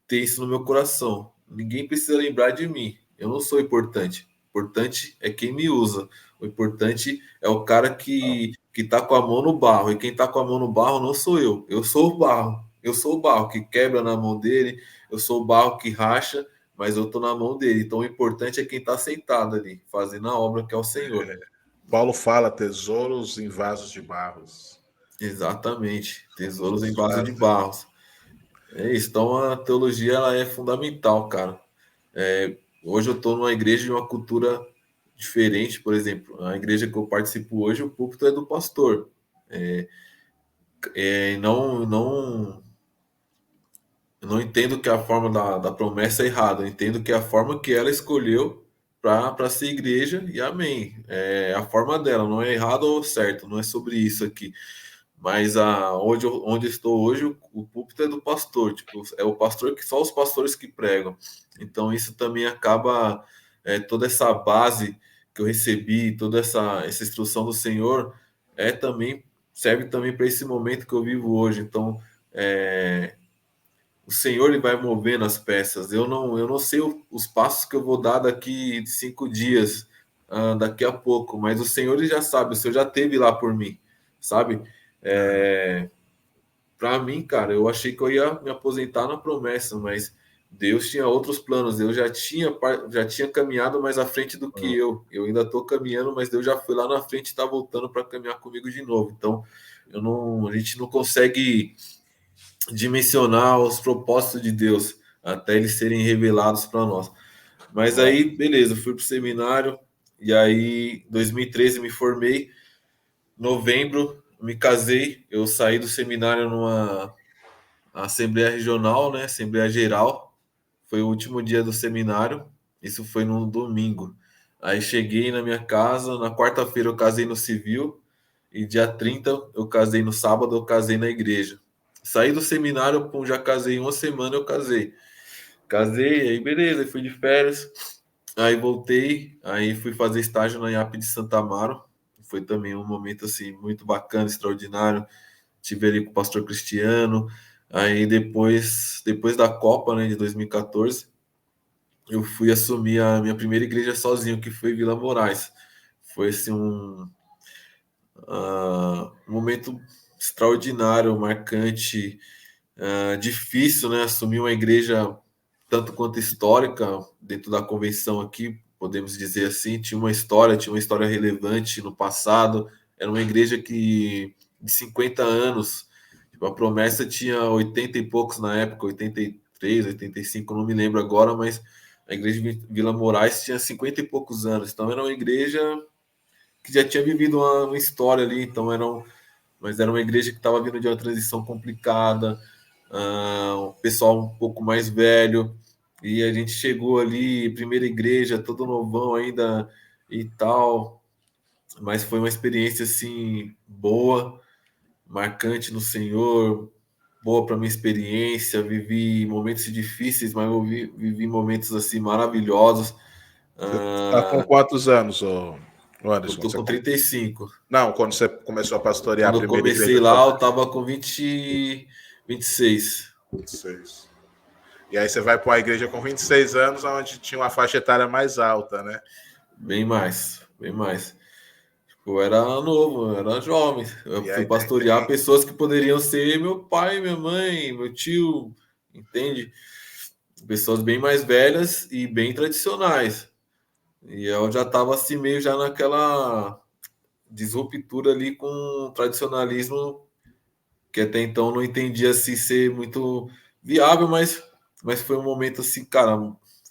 ter isso no meu coração. Ninguém precisa lembrar de mim, eu não sou importante. O importante é quem me usa. O importante é o cara que tá com a mão no barro. E quem tá com a mão no barro não sou eu. Eu sou o barro. Eu sou o barro que quebra na mão dele. Eu sou o barro que racha, mas eu tô na mão dele. Então o importante é quem tá sentado ali, fazendo a obra que é o Senhor. Paulo fala tesouros em vasos de barros. Exatamente. Tesouros em Os vaso de vasos. barros. É isso. Então a teologia ela é fundamental, cara. Hoje eu estou numa igreja de uma cultura diferente, por exemplo, a igreja que eu participo hoje, o púlpito é do pastor. Não, não, Eu não entendo que a forma da promessa é errada, eu entendo que é a forma que ela escolheu para ser igreja, e amém. É a forma dela, não é errado ou certo, não é sobre isso aqui. Mas onde eu estou hoje, o púlpito é do pastor, tipo, é o pastor que só os pastores que pregam. Então isso também acaba, toda essa base que eu recebi, toda essa instrução do Senhor também serve também para esse momento que eu vivo hoje. Então, é, o Senhor ele vai movendo as peças. Eu não sei os passos que eu vou dar daqui 5 dias, daqui a pouco, mas o Senhor ele já sabe, o Senhor já esteve lá por mim, sabe? Aham. É, para mim, cara, eu achei que eu ia me aposentar na promessa, mas Deus tinha outros planos. Deus já tinha caminhado mais à frente do que Hum. eu. Eu ainda estou caminhando, mas Deus já foi lá na frente e está voltando para caminhar comigo de novo. Então, a gente não consegue dimensionar os propósitos de Deus até eles serem revelados para nós. Mas Ó, aí, beleza, fui para o seminário e aí, em 2013 me formei. Novembro me casei. Eu saí do seminário numa Assembleia Regional, né? Assembleia Geral. Foi o último dia do seminário. Isso foi no domingo. Aí cheguei na minha casa. Na quarta-feira eu casei no civil. E dia 30 eu casei no sábado, eu casei na igreja. Saí do seminário, pum, já casei em uma semana, eu casei. Casei, aí beleza, fui de férias. Aí voltei, aí fui fazer estágio na IAP de Santa Amaro. Foi também um momento assim muito bacana, extraordinário. Tive ali com o pastor Cristiano. Aí depois da Copa, né, de 2014, eu fui assumir a minha primeira igreja sozinho, que foi Vila Moraes. Foi assim um momento extraordinário, marcante, difícil, né? Assumir uma igreja tanto quanto histórica dentro da convenção aqui, podemos dizer assim, tinha uma história relevante no passado. Era uma igreja que de 50 anos, tipo, a promessa tinha 80 e poucos na época, 83, 85, não me lembro agora, mas a igreja de Vila Moraes tinha 50 e poucos anos. Então era uma igreja que já tinha vivido uma história ali, então mas era uma igreja que estava vindo de uma transição complicada, um pessoal um pouco mais velho, e a gente chegou ali, primeira igreja, todo novão ainda e tal, mas foi uma experiência assim boa, marcante no Senhor, boa para minha experiência, vivi momentos difíceis, mas eu vivi momentos assim maravilhosos. você está com Ah, quantos anos, ô eu Anderson? tô com 35. Não, quando você começou a pastorear a Quando eu primeira comecei igreja, lá, eu tava com 26. 26. E aí você vai para uma igreja com 26 anos, onde tinha uma faixa etária mais alta, né? Bem mais, bem mais. Eu era novo, eu era jovem. Eu E fui aí pastorear pessoas que poderiam ser meu pai, minha mãe, meu tio, entende? Pessoas bem mais velhas e bem tradicionais. E eu já estava assim, meio já naquela disruptura ali com o tradicionalismo, que até então não entendia se ser muito viável, mas foi um momento assim, cara,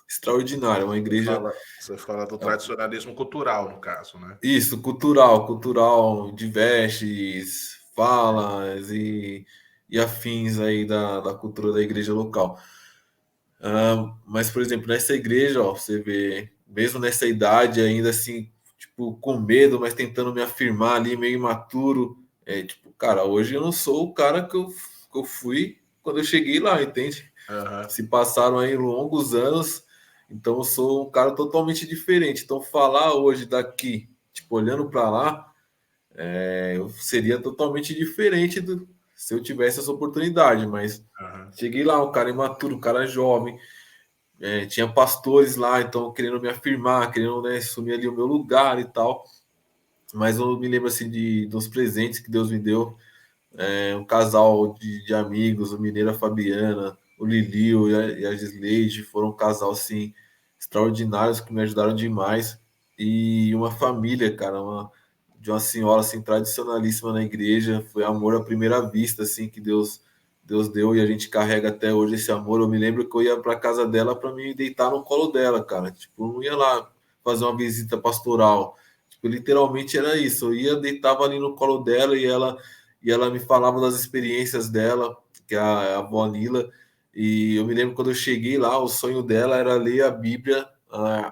extraordinário. Uma igreja. você fala do tradicionalismo cultural, no caso, né? Isso, cultural, de vestes, falas e afins aí da cultura da igreja local. Mas, por exemplo, nessa igreja, ó, você vê, mesmo nessa idade, ainda assim, tipo, com medo, mas tentando me afirmar ali, meio imaturo. Tipo, cara, hoje eu não sou o cara que eu fui quando eu cheguei lá, entende? Aham. Se passaram aí longos anos, então eu sou um cara totalmente diferente. Então, falar hoje daqui, tipo, olhando para lá, eu seria totalmente diferente se eu tivesse essa oportunidade. Mas Aham. cheguei lá, um cara imaturo, um cara jovem, tinha pastores lá, então querendo me afirmar, querendo, né, assumir ali o meu lugar e tal. Mas eu me lembro assim dos presentes que Deus me deu, um casal de amigos, o Mineiro a Fabiana, o Lilio e a Gisleide, foram um casal assim extraordinários que me ajudaram demais. E uma família, cara, de uma senhora assim tradicionalíssima na igreja, foi amor à primeira vista assim que Deus deu e a gente carrega até hoje esse amor. Eu me lembro que eu ia para casa dela para me deitar no colo dela, cara. Tipo, eu não ia lá fazer uma visita pastoral. Tipo, literalmente era isso. Eu ia, deitava ali no colo dela e ela me falava das experiências dela, que é a avó Lila, E eu me lembro quando eu cheguei lá, o sonho dela era ler a Bíblia,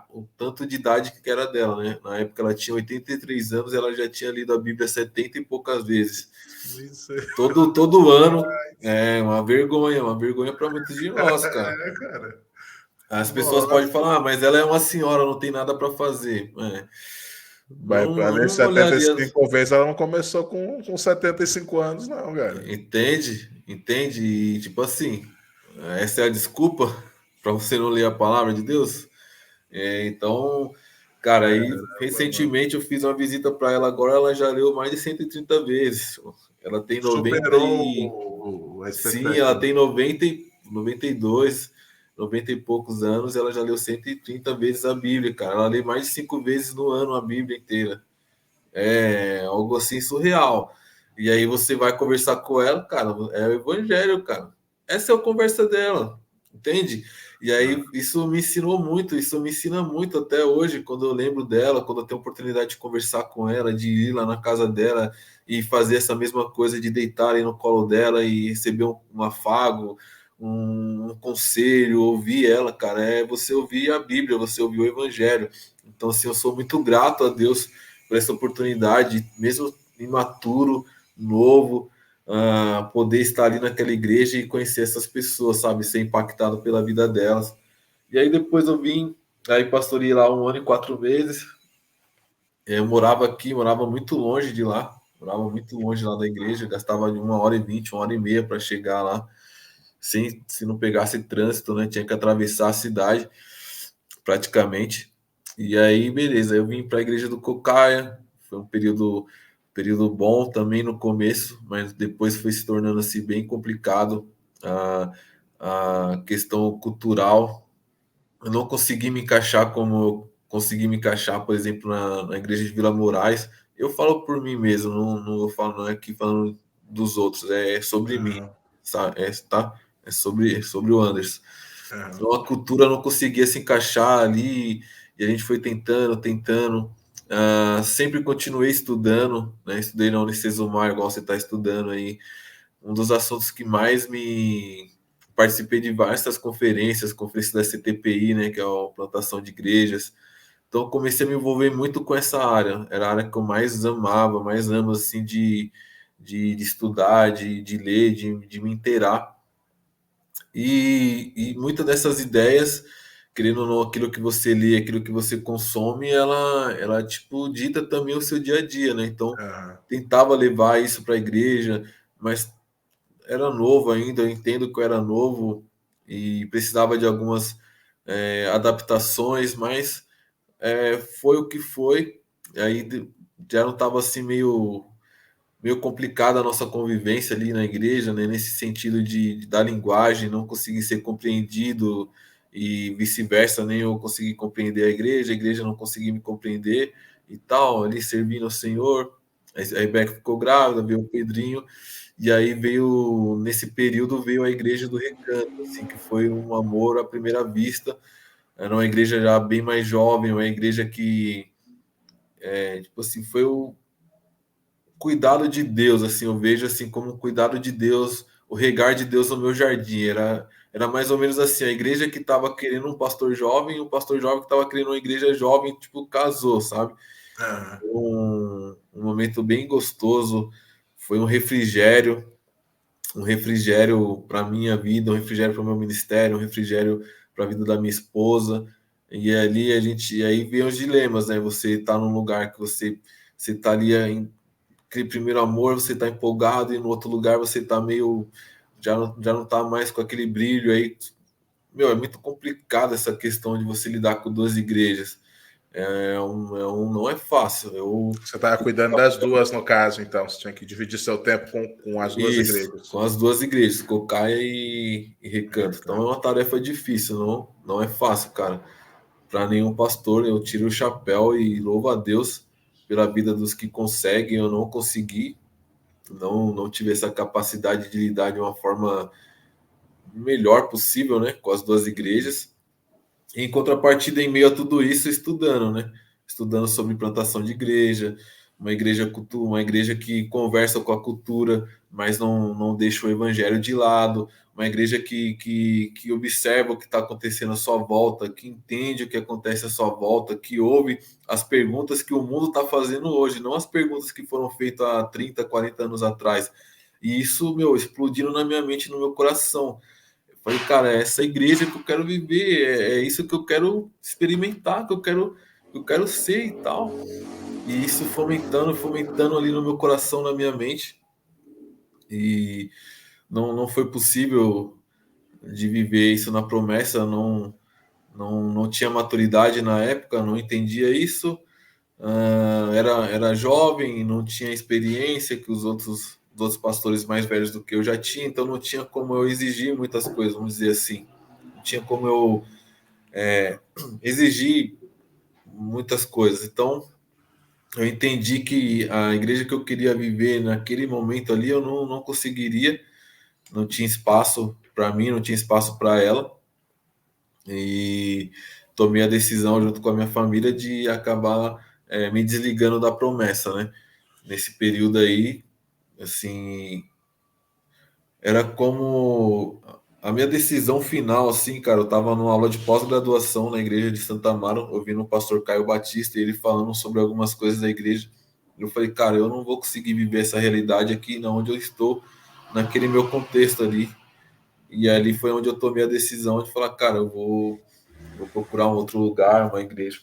o tanto de idade que era dela, né? Na época ela tinha 83 anos, ela já tinha lido a Bíblia 70 e poucas vezes. Isso Todo ano, uma vergonha para muitos de nós, cara. é, cara. As pessoas podem Nossa. falar, mas ela é uma senhora, não tem nada para fazer. Vai Não, para eu ler não olharia. 75 vezes, ela não começou com 75 anos, não, cara. Entende? E tipo assim, essa é a desculpa para você não ler a palavra de Deus? Então, cara, aí Caramba, mano. recentemente eu fiz uma visita para ela, agora ela já leu mais de 130 vezes. Ela tem 90 Superou e. a Sim, ela expectativa. tem 92, 90 e poucos anos, ela já leu 130 vezes a Bíblia, cara. Ela lê mais de 5 vezes no ano a Bíblia inteira. É algo assim surreal. E aí você vai conversar com ela, cara, é o evangelho, cara. Essa é a conversa dela, entende? E Ah, aí isso me ensinou muito, isso me ensina muito até hoje, quando eu lembro dela, quando eu tenho oportunidade de conversar com ela, de ir lá na casa dela e fazer essa mesma coisa de deitar ali no colo dela e receber um afago, um conselho, ouvir ela, cara, é você ouvir a Bíblia, você ouvir o evangelho. Então, assim, eu sou muito grato a Deus por essa oportunidade, mesmo imaturo, novo, poder estar ali naquela igreja e conhecer essas pessoas, sabe, ser impactado pela vida delas. E aí depois eu vim, aí pastorei lá 1 ano e 4 meses. Eu morava aqui, morava muito longe de lá, morava muito longe lá da igreja, gastava de 1 hora e 20, 1 hora e meia para chegar lá, sem se não pegasse trânsito, né? Tinha que atravessar a cidade praticamente. E aí, beleza, eu vim para a igreja do Cocaia, foi um período bom também no começo, mas depois foi se tornando assim bem complicado a questão cultural. Eu não consegui me encaixar como eu consegui me encaixar, por exemplo, na igreja de Vila Moraes. Eu falo por mim mesmo, não falo, não é aqui falando dos outros, é sobre mim, aham, sabe? Tá? É sobre o Anderson. aham, Então a cultura não conseguia se encaixar ali e a gente foi tentando. Sempre continuei estudando, né? Estudei na Unicesumar, igual você está estudando aí. Um dos assuntos que mais me participei de várias conferências, conferência da CTPI, né? Que é a plantação de igrejas. Então comecei a me envolver muito com essa área. Era a área que eu mais amava, mais amo assim de estudar, de ler, de me inteirar. E muitas dessas ideias, querendo ou não, aquilo que você lê, aquilo que você consome, ela tipo dita também o seu dia a dia, né? Então, aham. tentava levar isso para a igreja, mas era novo ainda, eu entendo que eu era novo e precisava de algumas adaptações, mas foi o que foi. E aí já não estava assim meio complicada a nossa convivência ali na igreja, né? Nesse sentido da linguagem, não conseguir ser compreendido e vice-versa, nem eu consegui compreender a igreja não conseguia me compreender e tal, ali servindo ao Senhor. A Rebeca ficou grávida, veio o Pedrinho, e aí nesse período, veio a igreja do Recanto, assim, que foi um amor à primeira vista. Era uma igreja já bem mais jovem, uma igreja que, tipo assim, foi o cuidado de Deus, assim, eu vejo assim como um cuidado de Deus, o regar de Deus no meu jardim. Era mais ou menos assim, a igreja que estava querendo um pastor jovem, e o pastor jovem que estava querendo uma igreja jovem, tipo, casou, sabe? Aham. Um momento bem gostoso, foi um refrigério para minha vida, um refrigério para o meu ministério, um refrigério para a vida da minha esposa. E ali e aí vem os dilemas, né? Você está num lugar que você está ali aquele primeiro amor, você está empolgado, e no outro lugar você está meio. Já não tá mais com aquele brilho aí. Meu, é muito complicado essa questão de você lidar com duas igrejas. Não é fácil. Você estava cuidando das duas, no caso, então. Você tinha que dividir seu tempo com as duas Isso, igrejas. com as duas igrejas, Cocaia e Recanto. Então é Recanto. uma tarefa difícil, não é fácil, cara. Para nenhum pastor, eu tiro o chapéu e louvo a Deus pela vida dos que conseguem. Eu não consegui, não tive essa capacidade de lidar de uma forma melhor possível, né, com as duas igrejas. Em contrapartida, em meio a tudo isso, estudando, né? Estudando sobre plantação de igreja, uma igreja que conversa com a cultura, mas não deixa o evangelho de lado, uma igreja que observa o que está acontecendo à sua volta, que entende o que acontece à sua volta, que ouve as perguntas que o mundo está fazendo hoje, não as perguntas que foram feitas há 30, 40 anos atrás. E isso, meu, explodindo na minha mente, no meu coração. Eu falei, cara, é essa igreja que eu quero viver, é isso que eu quero experimentar, que eu quero ser e tal. E isso fomentando, fomentando ali no meu coração, na minha mente. E não foi possível de viver isso na promessa, não tinha maturidade na época, não entendia isso. Era jovem, não tinha experiência que os outros pastores mais velhos do que eu já tinha, então não tinha como eu exigir muitas coisas, vamos dizer assim. Não tinha como eu exigir muitas coisas. Então, eu entendi que a igreja que eu queria viver naquele momento ali, eu não conseguiria, não tinha espaço para mim, não tinha espaço para ela, e tomei a decisão, junto com a minha família, de acabar me desligando da promessa, né? Nesse período aí, assim, era como a minha decisão final, assim, cara. Eu tava numa aula de pós-graduação na igreja de Santa Amaro, ouvindo o pastor Caio Batista e ele falando sobre algumas coisas da igreja. Eu falei, cara, eu não vou conseguir viver essa realidade aqui, não, onde eu estou, naquele meu contexto ali. E ali foi onde eu tomei a decisão de falar, cara, vou procurar um outro lugar, uma igreja,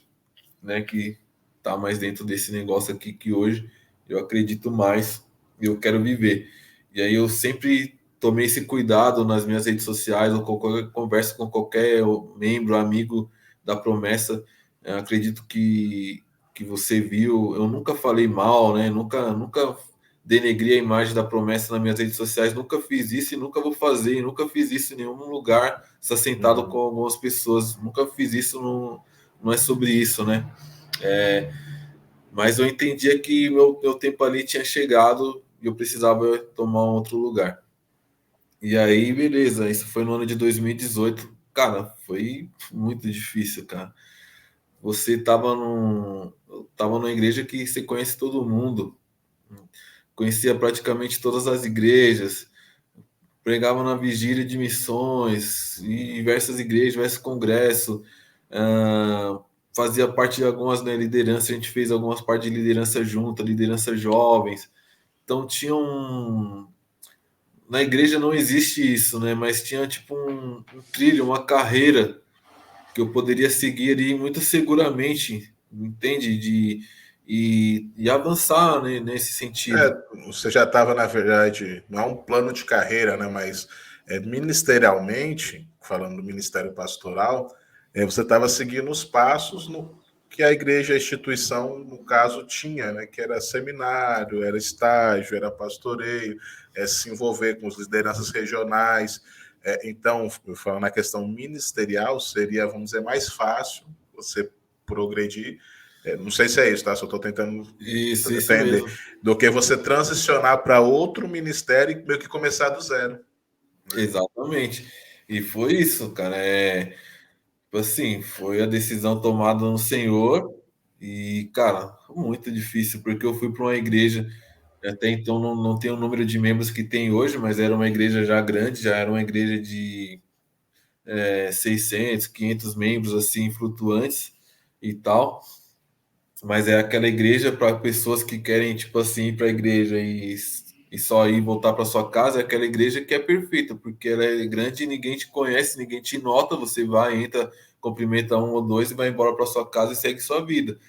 né, que tá mais dentro desse negócio aqui que hoje eu acredito mais e eu quero viver. E aí eu sempre tomei esse cuidado nas minhas redes sociais, ou qualquer conversa com qualquer membro, amigo da promessa. Eu acredito que você viu, eu nunca falei mal, né? Nunca denegri a imagem da promessa nas minhas redes sociais, nunca fiz isso e nunca vou fazer, e nunca fiz isso em nenhum lugar, estar sentado com Uhum. algumas pessoas, nunca fiz isso, não é sobre isso, né? É, mas eu entendia que meu tempo ali tinha chegado e eu precisava tomar um outro lugar. E aí, beleza, isso foi no ano de 2018. Cara, foi muito difícil, cara. Você tava numa igreja que você conhece todo mundo, conhecia praticamente todas as igrejas, pregava na vigília de missões, e diversas igrejas, diversos congressos, fazia parte de algumas, né, lideranças, a gente fez algumas partes de liderança junto, liderança jovens. Então tinha um. Na igreja não existe isso, né? Mas tinha tipo um trilho, uma carreira que eu poderia seguir ali muito seguramente, entende? E avançar, né, nesse sentido. Você já estava, na verdade, não é um plano de carreira, né? Mas ministerialmente, falando do ministério pastoral, você estava seguindo os passos no que a igreja, a instituição, no caso, tinha, né? Que era seminário, era estágio, era pastoreio, se envolver com as lideranças regionais. Então, falando na questão ministerial, seria, vamos dizer, mais fácil você progredir. Não sei se é isso, tá? Só estou tentando Isso entender. mesmo. Do que você transicionar para outro ministério e meio que começar do zero. Né? Exatamente. E foi isso, cara. Tipo assim, foi a decisão tomada no Senhor e, cara, muito difícil, porque eu fui para uma igreja, até então não tem o número de membros que tem hoje, mas era uma igreja já grande, já era uma igreja de 600, 500 membros, assim, flutuantes e tal. Mas é aquela igreja para pessoas que querem, tipo assim, ir para a igreja e só ir voltar para sua casa. É aquela igreja que é perfeita, porque ela é grande e ninguém te conhece, ninguém te nota. Você vai, entra, cumprimenta um ou dois e vai embora para sua casa e segue sua vida.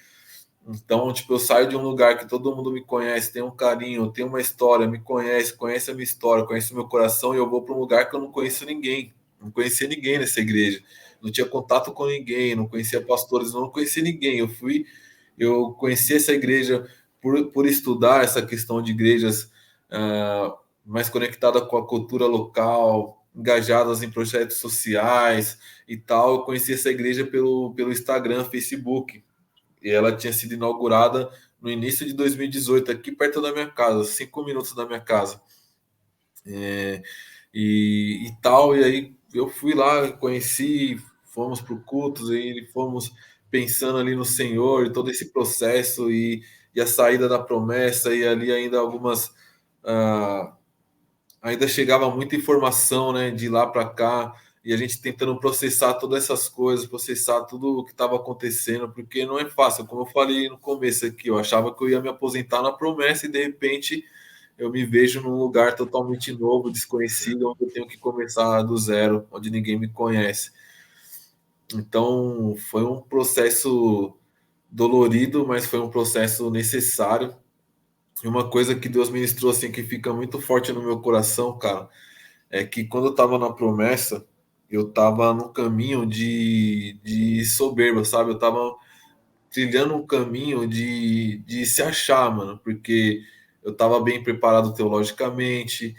Então, tipo, eu saio de um lugar que todo mundo me conhece, tem um carinho, tem uma história, me conhece, conhece a minha história, conhece o meu coração, e eu vou para um lugar que eu não conheço ninguém. Não conhecia ninguém nessa igreja. Não tinha contato com ninguém, não conhecia pastores, não conhecia ninguém. Eu conheci essa igreja por estudar essa questão de igrejas mais conectada com a cultura local, engajadas em projetos sociais e tal. Eu conheci essa igreja pelo Instagram, Facebook. E ela tinha sido inaugurada no início de 2018, aqui perto da minha casa, 5 minutos da minha casa. É, e tal, e aí eu fui lá, conheci, fomos para o culto, e fomos pensando ali no Senhor, e todo esse processo, e a saída da promessa, e ali ainda algumas. Ainda chegava muita informação, né, de lá para cá, e a gente tentando processar todas essas coisas, processar tudo o que estava acontecendo, porque não é fácil, como eu falei no começo aqui, eu achava que eu ia me aposentar na promessa e de repente eu me vejo num lugar totalmente novo, desconhecido, onde eu tenho que começar do zero, onde ninguém me conhece. Então, foi um processo dolorido, mas foi um processo necessário. E uma coisa que Deus ministrou assim que fica muito forte no meu coração, cara, é que quando eu tava na promessa, eu tava no caminho de soberba, sabe? Eu tava trilhando um caminho de se achar, mano, porque eu tava bem preparado teologicamente,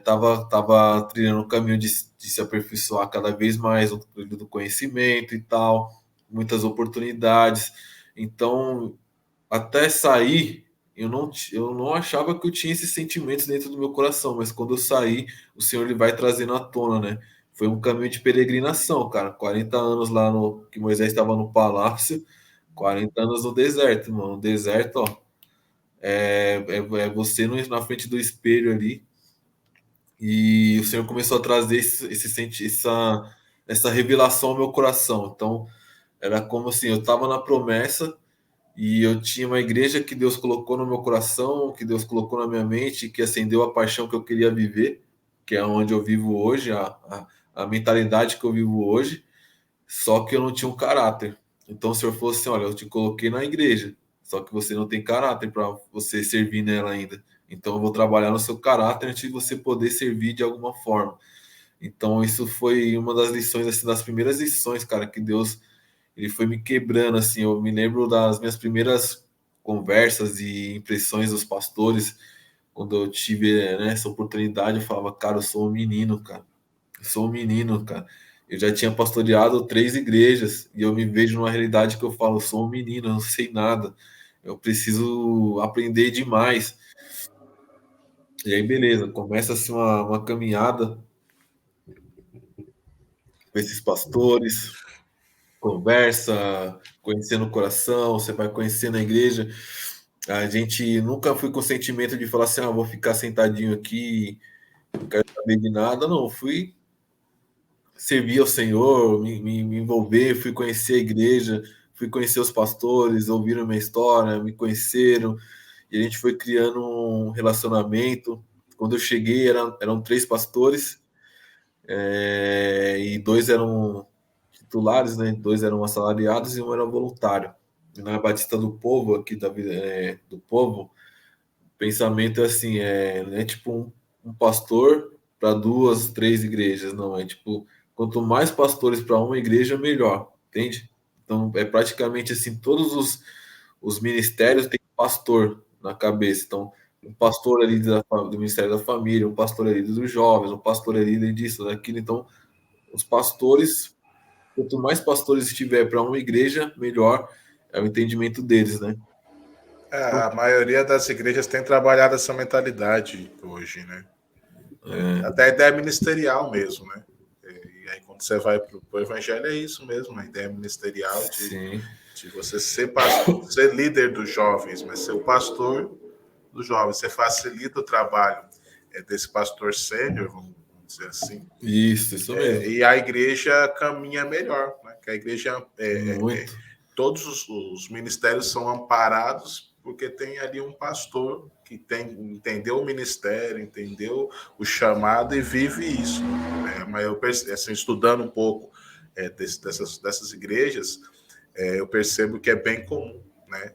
tava trilhando um caminho de se aperfeiçoar cada vez mais do conhecimento e tal, muitas oportunidades. Então, até sair, eu não achava que eu tinha esses sentimentos dentro do meu coração, mas quando eu saí, o Senhor ele vai trazendo à tona, né? Foi um caminho de peregrinação, cara. 40 anos lá no que Moisés estava no palácio, 40 anos no deserto, mano. No deserto, ó, é você na frente do espelho ali. E o Senhor começou a trazer essa revelação ao meu coração. Então, era como assim, eu estava na promessa e eu tinha uma igreja que Deus colocou no meu coração, que Deus colocou na minha mente, que acendeu a paixão que eu queria viver, que é onde eu vivo hoje, a mentalidade que eu vivo hoje, só que eu não tinha um caráter. Então, o Senhor falou assim: olha, eu te coloquei na igreja, só que você não tem caráter para você servir nela ainda. Então, eu vou trabalhar no seu caráter antes de você poder servir de alguma forma. Então, isso foi uma das lições, assim, das primeiras lições, cara, que Deus ele foi me quebrando, assim. Eu me lembro das minhas primeiras conversas e impressões dos pastores, quando eu tive, né, essa oportunidade, eu falava, cara, eu sou um menino, cara. Eu sou um menino, cara. Eu já tinha pastoreado 3 igrejas e eu me vejo numa realidade que eu falo, eu sou um menino, eu não sei nada. Eu preciso aprender demais. E aí, beleza, começa assim uma caminhada com esses pastores, conversa, conhecendo o coração, você vai conhecendo a igreja. A gente nunca foi com o sentimento de falar assim, vou ficar sentadinho aqui, não quero saber de nada. Não, fui servir ao Senhor, me envolver, fui conhecer a igreja, fui conhecer os pastores, ouviram minha história, me conheceram, e a gente foi criando um relacionamento. Quando eu cheguei, eram 3 pastores, e 2 eram titulares, né? 2 eram assalariados e um era voluntário. E na Batista do Povo, aqui do Povo, o pensamento é assim, não é tipo um pastor para 2, 3 igrejas, não. É tipo, quanto mais pastores para uma igreja, melhor, entende? Então, é praticamente assim, todos os ministérios têm pastor na cabeça. Então, um pastor ali do Ministério da Família, um pastor ali dos jovens, um pastor ali disso, daquilo. Então, os pastores, quanto mais pastores tiver para uma igreja, melhor é o entendimento deles, né? A maioria das igrejas tem trabalhado essa mentalidade hoje, né? Até a ideia ministerial mesmo, né? E aí quando você vai para o evangelho é isso mesmo, a ideia ministerial Sim. de você ser pastor, ser líder dos jovens, mas ser o pastor dos jovens. Você facilita o trabalho desse pastor sênior, vamos dizer assim. Isso mesmo. E a igreja caminha melhor, né? Que a igreja Muito. todos os ministérios são amparados porque tem ali um pastor que entendeu o ministério, entendeu o chamado e vive isso. Né? Mas eu assim, estudando um pouco dessas igrejas, eu percebo que é bem comum, né?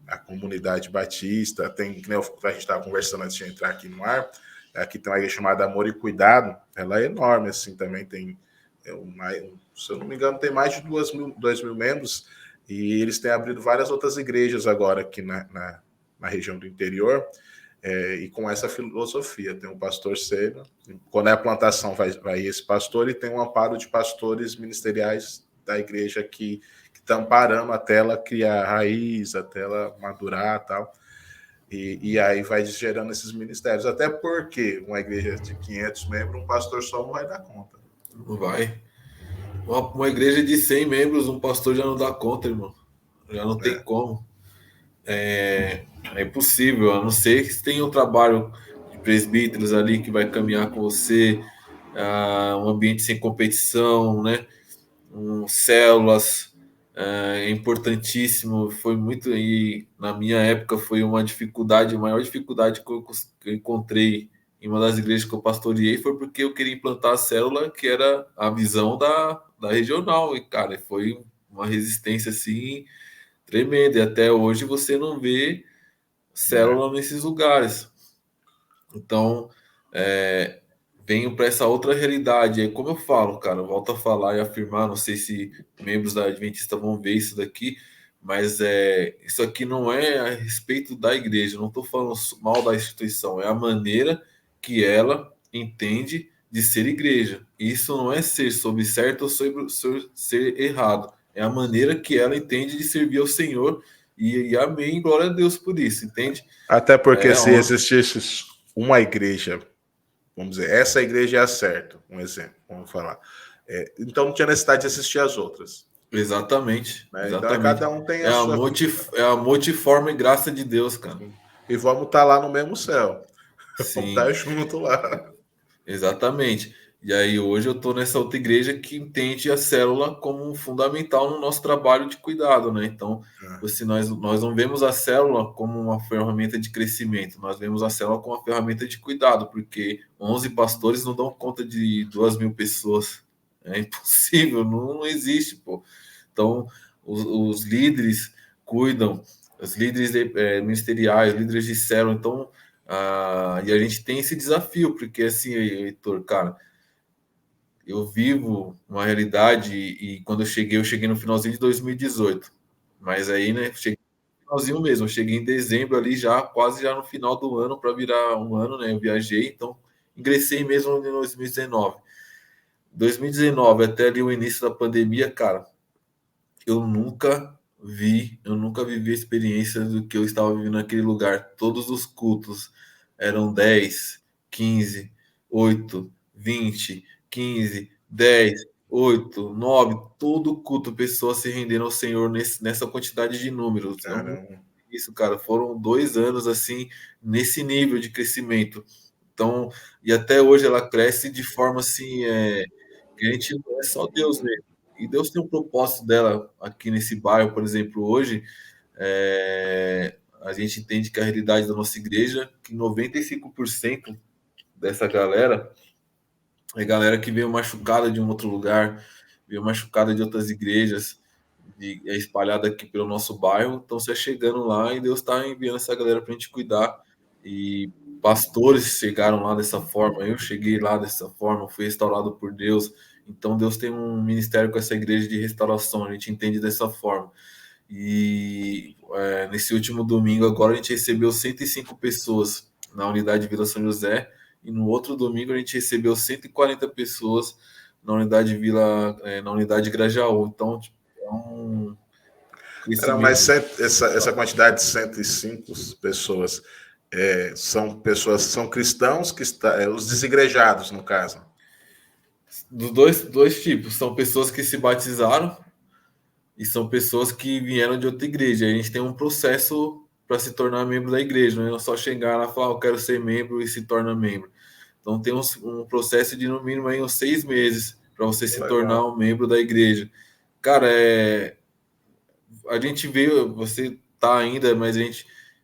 A comunidade batista, tem, que a gente estava conversando antes de entrar aqui no ar, aqui tem uma igreja chamada Amor e Cuidado, ela é enorme, assim, também tem, se eu não me engano, tem mais de 2 mil membros, e eles têm abrido várias outras igrejas agora aqui na região do interior, e com essa filosofia. Tem um pastor sênior, quando é a plantação vai esse pastor, e tem um amparo de pastores ministeriais da igreja que está amparando até ela criar raiz, até ela madurar e tal. E aí vai gerando esses ministérios. Até porque uma igreja de 500 membros, um pastor só não vai dar conta. Não vai. Uma igreja de 100 membros, um pastor já não dá conta, irmão. Já não tem como. é impossível, a não ser que tenha um trabalho de presbíteros ali que vai caminhar com você, um ambiente sem competição, né? Células, é importantíssimo. Foi muito, e na minha época foi uma dificuldade, a maior dificuldade que eu encontrei em uma das igrejas que eu pastoreei foi porque eu queria implantar a célula que era a visão da regional, e cara, foi uma resistência assim tremenda, e até hoje você não vê né? célula nesses lugares. Então, é, venho para essa outra realidade. Aí, como eu falo, cara, eu volto a falar e afirmar, não sei se membros da Adventista vão ver isso daqui, mas isso aqui não é a respeito da igreja, eu não estou falando mal da instituição, é a maneira que ela entende de ser igreja. Isso não é ser sobre certo ou sobre ser errado, é a maneira que ela entende de servir ao Senhor, e amém, glória a Deus por isso, entende? Até porque É, se existisse uma igreja, vamos dizer, essa igreja é a certa, um exemplo, vamos falar. Então não tinha necessidade de assistir as outras. exatamente, Né? Então exatamente. cada um tem a sua vida. É a multiforme graça de Deus, cara. E vamos estar lá no mesmo céu. Vamos Sim, estar junto lá. exatamente. E aí hoje eu tô nessa outra igreja que entende a célula como fundamental no nosso trabalho de cuidado, né? Então, nós não vemos a célula como uma ferramenta de crescimento, nós vemos a célula como uma ferramenta de cuidado, porque 11 pastores não dão conta de 2.000 pessoas. É impossível, não existe, pô. Então, os líderes cuidam, os líderes ministeriais, líderes de célula. Então, e a gente tem esse desafio, porque assim, Heitor, cara, eu vivo uma realidade e quando eu cheguei no finalzinho de 2018. Mas aí, né, cheguei no finalzinho mesmo, eu cheguei em dezembro ali já, quase já no final do ano, para virar um ano, né? Eu viajei, então ingressei mesmo em 2019. 2019 até ali o início da pandemia, cara, eu nunca vivi a experiência do que eu estava vivendo naquele lugar. Todos os cultos eram 10, 15, 8, 20, 15, 10, 8, 9, todo culto, pessoas se rendendo ao Senhor nessa quantidade de números. Eu nunca Caramba. vi isso, cara. Foram 2 anos assim, nesse nível de crescimento. Então, e até hoje ela cresce de forma assim, que a gente é só Deus mesmo. E Deus tem um propósito dela aqui nesse bairro, por exemplo, hoje, a gente entende que a realidade da nossa igreja, que 95% dessa galera é galera que veio machucada de um outro lugar, veio machucada de outras igrejas, é espalhada aqui pelo nosso bairro, estão se chegando lá e Deus está enviando essa galera para a gente cuidar. E pastores chegaram lá dessa forma, eu cheguei lá dessa forma, fui restaurado por Deus. Então Deus tem um ministério com essa igreja de restauração, a gente entende dessa forma. E nesse último domingo agora a gente recebeu 105 pessoas na unidade Vila São José, e no outro domingo a gente recebeu 140 pessoas na unidade na unidade Grajaú. Então, tipo, é um Era mais crescimento. essa quantidade de 105 pessoas são pessoas, são cristãos que os desigrejados, no caso. Dos dois tipos, são pessoas que se batizaram e são pessoas que vieram de outra igreja. A gente tem um processo para se tornar membro da igreja, não é só chegar lá e falar, eu quero ser membro e se torna membro. Então tem um processo de no mínimo aí uns 6 meses para você se tornar Legal. um membro da igreja. Cara, a gente veio, você tá ainda, mas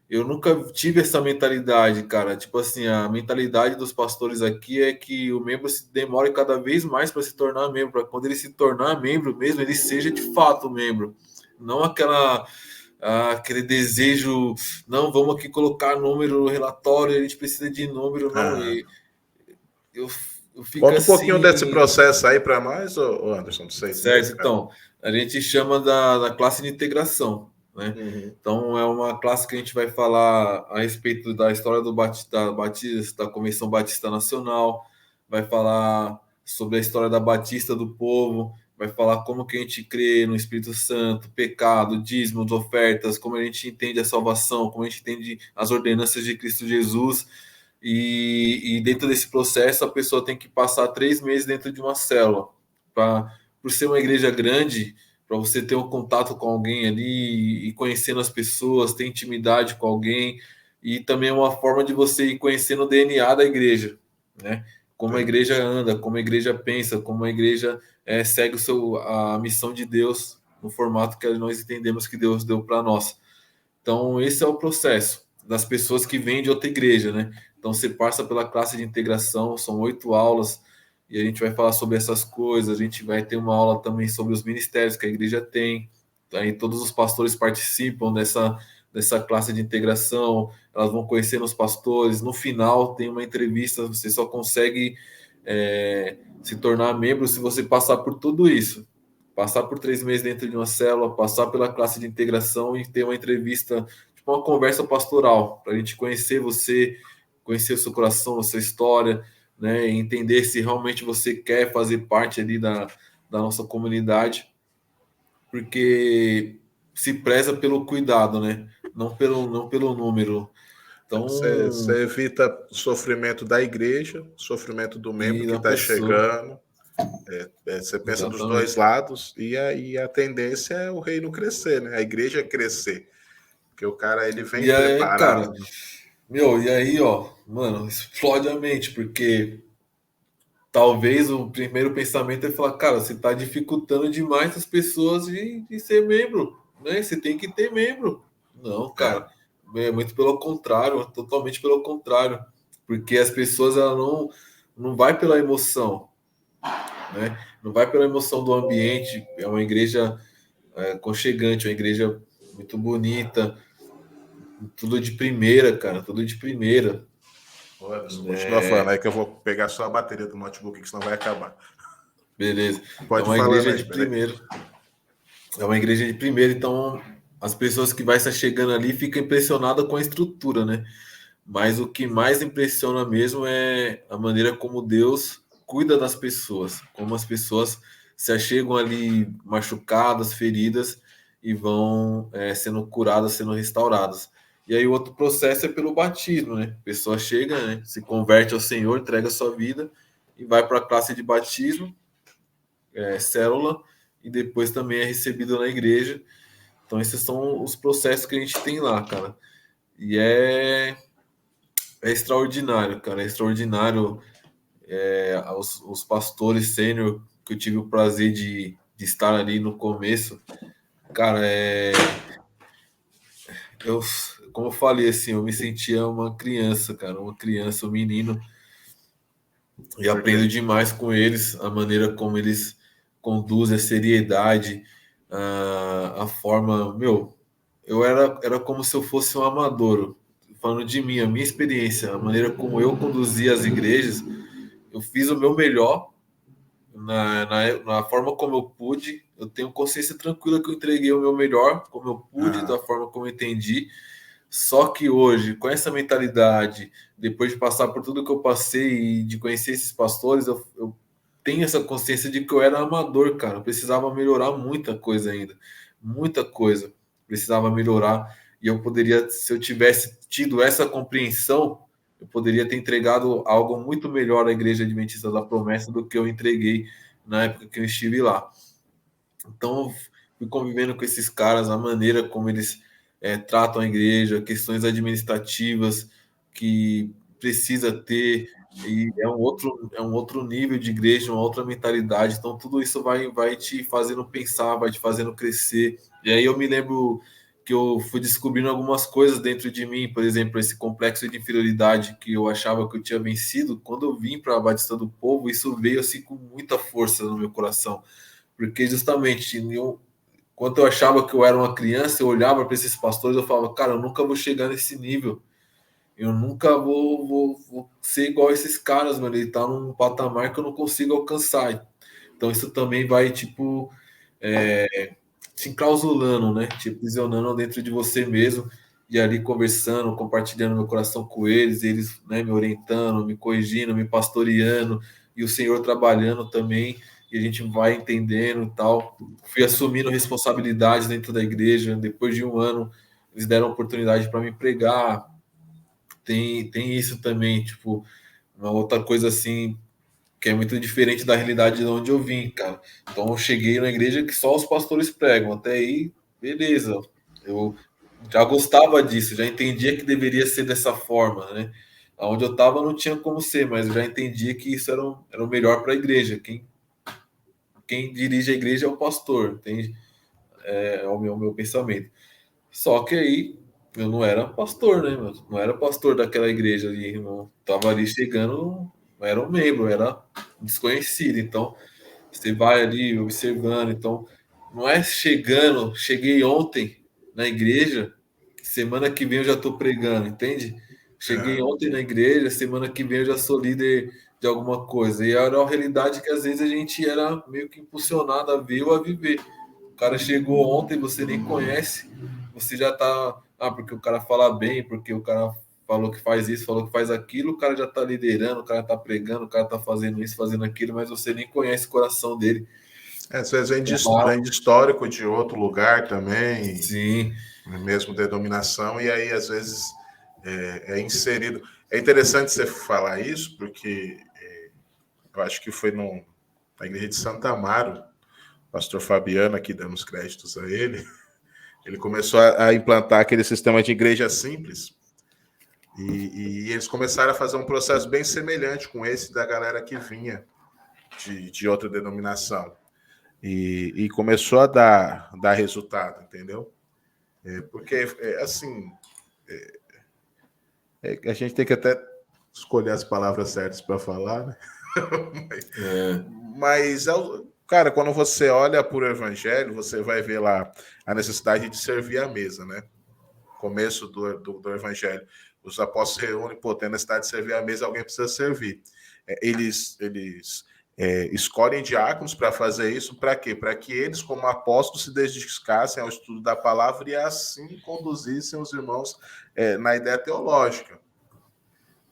eu nunca tive essa mentalidade, cara. Tipo assim, a mentalidade dos pastores aqui é que o membro se demore cada vez mais para se tornar membro, para quando ele se tornar membro mesmo, ele seja de fato membro. Não aquele desejo, não, vamos aqui colocar número no relatório, a gente precisa de número, não. Aham. Eu, eu fico Conta um pouquinho desse assim, processo aí para nós, Anderson, de 6 meses, certo? cara. Então, a gente chama da classe de integração, né? Uhum. Então, é uma classe que a gente vai falar a respeito da história da Convenção Batista Nacional, vai falar sobre a história da Batista do Povo, vai falar como que a gente crê no Espírito Santo, pecado, dízimos, ofertas, como a gente entende a salvação, como a gente entende as ordenanças de Cristo Jesus. E dentro desse processo, a pessoa tem que passar 3 meses dentro de uma célula. Por ser uma igreja grande, para você ter um contato com alguém ali e conhecendo as pessoas, ter intimidade com alguém, e também é uma forma de você ir conhecendo o DNA da igreja, né? Como a igreja Verdade. anda, como a igreja pensa, como a igreja segue a missão de Deus no formato que nós entendemos que Deus deu para nós. Então, esse é o processo das pessoas que vêm de outra igreja, né? Então, você passa pela classe de integração, são 8 aulas, e a gente vai falar sobre essas coisas. A gente vai ter uma aula também sobre os ministérios que a igreja tem. Aí, todos os pastores participam dessa classe de integração, elas vão conhecendo os pastores. No final, tem uma entrevista, você só consegue se tornar membro se você passar por tudo isso. Passar por 3 meses dentro de uma célula, passar pela classe de integração e ter uma entrevista, tipo uma conversa pastoral, para a gente conhecer você, conhecer o seu coração, a sua história, né? E entender se realmente você quer fazer parte ali da nossa comunidade, porque se preza pelo cuidado, né? Não pelo número. Então, Você evita o sofrimento da igreja, o sofrimento do membro e que da está pessoa, chegando. Você pensa dos dois exatamente. lados e a tendência é o reino crescer, né? A igreja crescer. Porque o cara ele vem E aí, cara, preparado. e aí, ó, mano, explode a mente, porque talvez o primeiro pensamento é falar, cara, você está dificultando demais as pessoas de ser membro, né? Você tem que ter membro. Não, É, cara, é muito pelo contrário, totalmente pelo contrário, porque as pessoas ela não vai pela emoção, né? Não vai pela emoção do ambiente. É uma igreja aconchegante, uma igreja muito bonita, tudo de primeira, cara, tudo de primeira. ô Anderson, continua falando É, aí que eu vou pegar só a bateria do notebook, que senão vai acabar. beleza. É Pode ir uma falando igreja aí, de beleza? primeira. É uma igreja de primeira, então as pessoas que vai estar chegando ali ficam impressionadas com a estrutura, né? Mas o que mais impressiona mesmo é a maneira como Deus cuida das pessoas, como as pessoas se achegam ali machucadas, feridas e vão sendo curadas, sendo restauradas. E aí o outro processo é pelo batismo, né? A pessoa chega, né, se converte ao Senhor, entrega a sua vida e vai para a classe de batismo, célula, e depois também é recebido na igreja. Então, esses são os processos que a gente tem lá, cara. E é extraordinário, cara. É extraordinário. Os pastores sênior que eu tive o prazer de estar ali no começo, cara, eu, como eu falei, assim, eu me sentia uma criança, cara, uma criança, um menino, e aprendo Porque demais com eles, a maneira como eles conduzem, a seriedade, a forma, meu, era como se eu fosse um amador. Falando de mim, a minha experiência, a maneira como eu conduzia as igrejas, eu fiz o meu melhor na forma como eu pude. Eu tenho consciência tranquila que eu entreguei o meu melhor, como eu pude, aham, da forma como eu entendi. Só que hoje, com essa mentalidade, depois de passar por tudo que eu passei e de conhecer esses pastores, eu tenho essa consciência de que eu era amador, cara. Eu precisava melhorar muita coisa ainda. Muita coisa. Precisava melhorar. E eu poderia, se eu tivesse tido essa compreensão, eu poderia ter entregado algo muito melhor à Igreja Adventista da Promessa do que eu entreguei na época que eu estive lá. Então, eu fui convivendo com esses caras, a maneira como eles tratam a igreja, questões administrativas que precisa ter, e é um outro nível de igreja, uma outra mentalidade. Então, tudo isso vai te fazendo pensar, vai te fazendo crescer. E aí eu me lembro que eu fui descobrindo algumas coisas dentro de mim, por exemplo, esse complexo de inferioridade que eu achava que eu tinha vencido. Quando eu vim para a Batista do Povo, isso veio assim com muita força no meu coração, porque justamente quando eu achava que eu era uma criança, eu olhava para esses pastores, eu falava, cara, eu nunca vou chegar nesse nível. Eu nunca vou ser igual a esses caras, mano. Ele tá num patamar que eu não consigo alcançar. Então isso também vai, tipo, te enclausulando, né? Te aprisionando dentro de você mesmo. E ali conversando, compartilhando meu coração com eles, né, me orientando, me corrigindo, me pastoreando, e o Senhor trabalhando também, e a gente vai entendendo e tal. Fui assumindo responsabilidades dentro da igreja. Depois de um ano, eles deram oportunidade para me pregar. Tem isso também, tipo, uma outra coisa assim que é muito diferente da realidade de onde eu vim, cara. Então eu cheguei na igreja que só os pastores pregam. Até aí, beleza. Eu já gostava disso, já entendia que deveria ser dessa forma, né? Onde eu estava não tinha como ser, mas eu já entendia que isso era o melhor para a igreja. Quem dirige a igreja é o pastor, entende? É o meu pensamento. Só que aí eu não era pastor, né? Não era pastor daquela igreja ali, não tava ali chegando, não era um membro, era desconhecido. Então você vai ali observando. Então não é chegando, cheguei ontem na igreja, semana que vem eu já estou pregando, entende? Cheguei Aham. ontem na igreja, semana que vem eu já sou líder de alguma coisa. E era uma realidade que às vezes a gente era meio que impulsionado a ver ou a viver. O cara chegou ontem, você nem conhece, você já tá. Ah, porque o cara fala bem, porque o cara falou que faz isso, falou que faz aquilo, o cara já tá liderando, o cara tá pregando, o cara tá fazendo isso, fazendo aquilo, mas você nem conhece o coração dele. Às vezes Então, vem de histórico de outro lugar também, sim, mesmo denominação, e aí às vezes é inserido. É interessante você falar isso, porque eu acho que foi na igreja de Santa Amaro, o pastor Fabiano, aqui dando os créditos a ele começou a implantar aquele sistema de igreja simples, e eles começaram a fazer um processo bem semelhante com esse da galera que vinha de outra denominação. E começou a dar resultado, entendeu? Porque, assim, a gente tem que até escolher as palavras certas para falar, né? é, Mas, cara, quando você olha para o evangelho, você vai ver lá a necessidade de servir a mesa, né? Começo do evangelho. Os apóstolos se reúnem, pô, tem a necessidade de servir a mesa, alguém precisa servir. Eles escolhem diáconos para fazer isso, para quê? Para que eles, como apóstolos, se dedicassem ao estudo da palavra e assim conduzissem os irmãos na ideia teológica.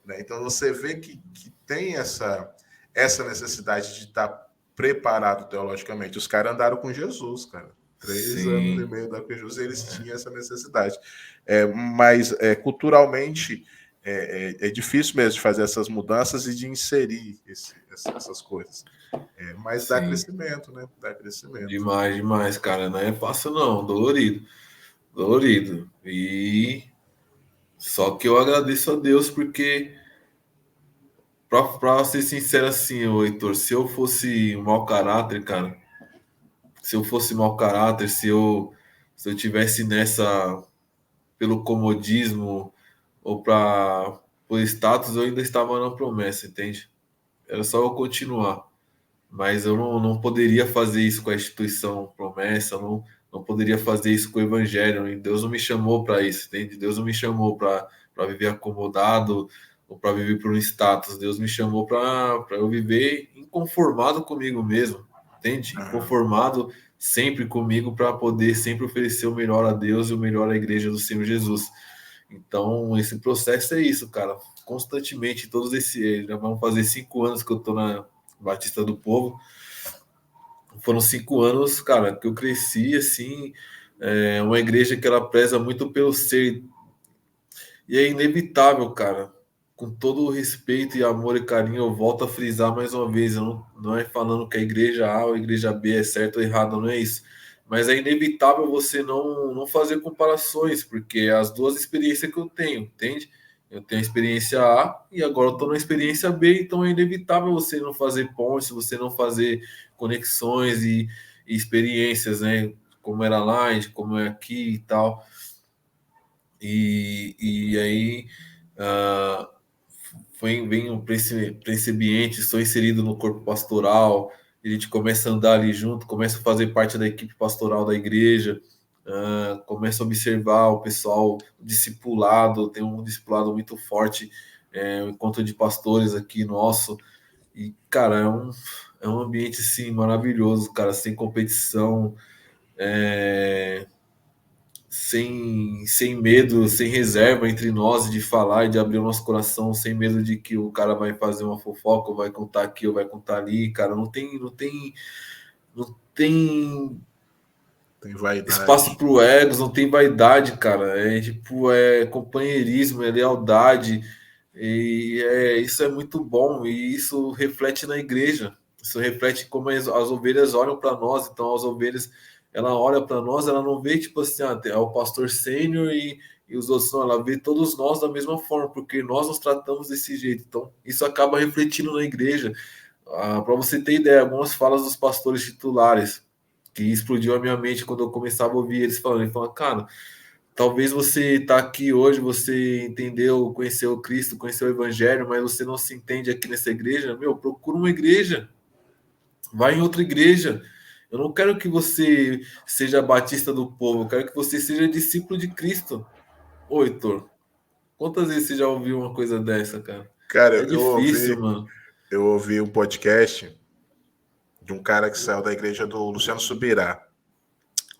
Né? Então você vê que tem essa necessidade de estar preparado teologicamente. Os caras andaram com Jesus, cara. 3 anos e sim, meio andaram com Jesus, eles tinham essa necessidade. Mas culturalmente é difícil mesmo de fazer essas mudanças e de inserir essas coisas. Mas dá sim. crescimento, né? Dá crescimento. Demais, demais, cara. Não é fácil, não. Dolorido, dolorido. E só que eu agradeço a Deus porque, pra ser sincero assim, ô Heitor, se eu fosse um mau caráter, cara, se eu fosse mau caráter, se eu tivesse nessa pelo comodismo ou para por status, eu ainda estava na promessa, entende? Era só eu continuar. Mas eu não poderia fazer isso com a instituição promessa, não poderia fazer isso com o evangelho. E Deus não me chamou para isso, entende? Deus não me chamou para viver acomodado ou para viver por um status. Deus me chamou para eu viver inconformado comigo mesmo, entende? Aham. Inconformado sempre comigo para poder sempre oferecer o melhor a Deus e o melhor à igreja do Senhor Jesus. Então, esse processo é isso, cara. Constantemente, todos esses. Já vão fazer 5 anos que eu tô na Batista do Povo. Foram 5 anos, cara, que eu cresci assim. É uma igreja que ela preza muito pelo ser. E é inevitável, cara. Com todo o respeito e amor e carinho, eu volto a frisar mais uma vez. Eu não é falando que a igreja A ou a igreja B é certo ou errado, não é isso. Mas é inevitável você não fazer comparações, porque é as duas experiências que eu tenho, entende? Eu tenho a experiência A e agora eu estou na experiência B, então é inevitável você não fazer pontes, você não fazer conexões e experiências, né? Como era lá, de como é aqui e tal. E aí ah, venho para esse ambiente, sou inserido no corpo pastoral, a gente começa a andar ali junto, começa a fazer parte da equipe pastoral da igreja, começa a observar o pessoal discipulado, tem um discipulado muito forte, o encontro de pastores aqui nosso, e cara, é um ambiente assim, maravilhoso, cara, sem competição, é, sem medo, sem reserva entre nós de falar e de abrir o nosso coração, sem medo de que o cara vai fazer uma fofoca, ou vai contar aqui, ou vai contar ali, cara, não tem Tem espaço vaidade. pro egos, não tem vaidade, cara, é tipo, é companheirismo, é lealdade, Isso é muito bom e isso reflete na igreja. Isso reflete como as ovelhas olham para nós. Então, as ovelhas, ela olha para nós, ela não vê tipo assim, é o pastor sênior e os outros não. Ela vê todos nós da mesma forma, porque nós nos tratamos desse jeito. Então, isso acaba refletindo na igreja. Para você ter ideia, algumas falas dos pastores titulares que explodiu a minha mente quando eu começava a ouvir eles falando. Ele fala, cara, talvez você está aqui hoje, você entendeu, conheceu Cristo, conheceu o Evangelho, mas você não se entende aqui nessa igreja. Meu, procura uma igreja, vai em outra igreja. Eu não quero que você seja batista do povo, eu quero que você seja discípulo de Cristo. Ô, Heitor, quantas vezes você já ouviu uma coisa dessa, cara? Cara, É difícil, mano. eu ouvi um podcast de um cara que saiu da igreja do Luciano Subirá,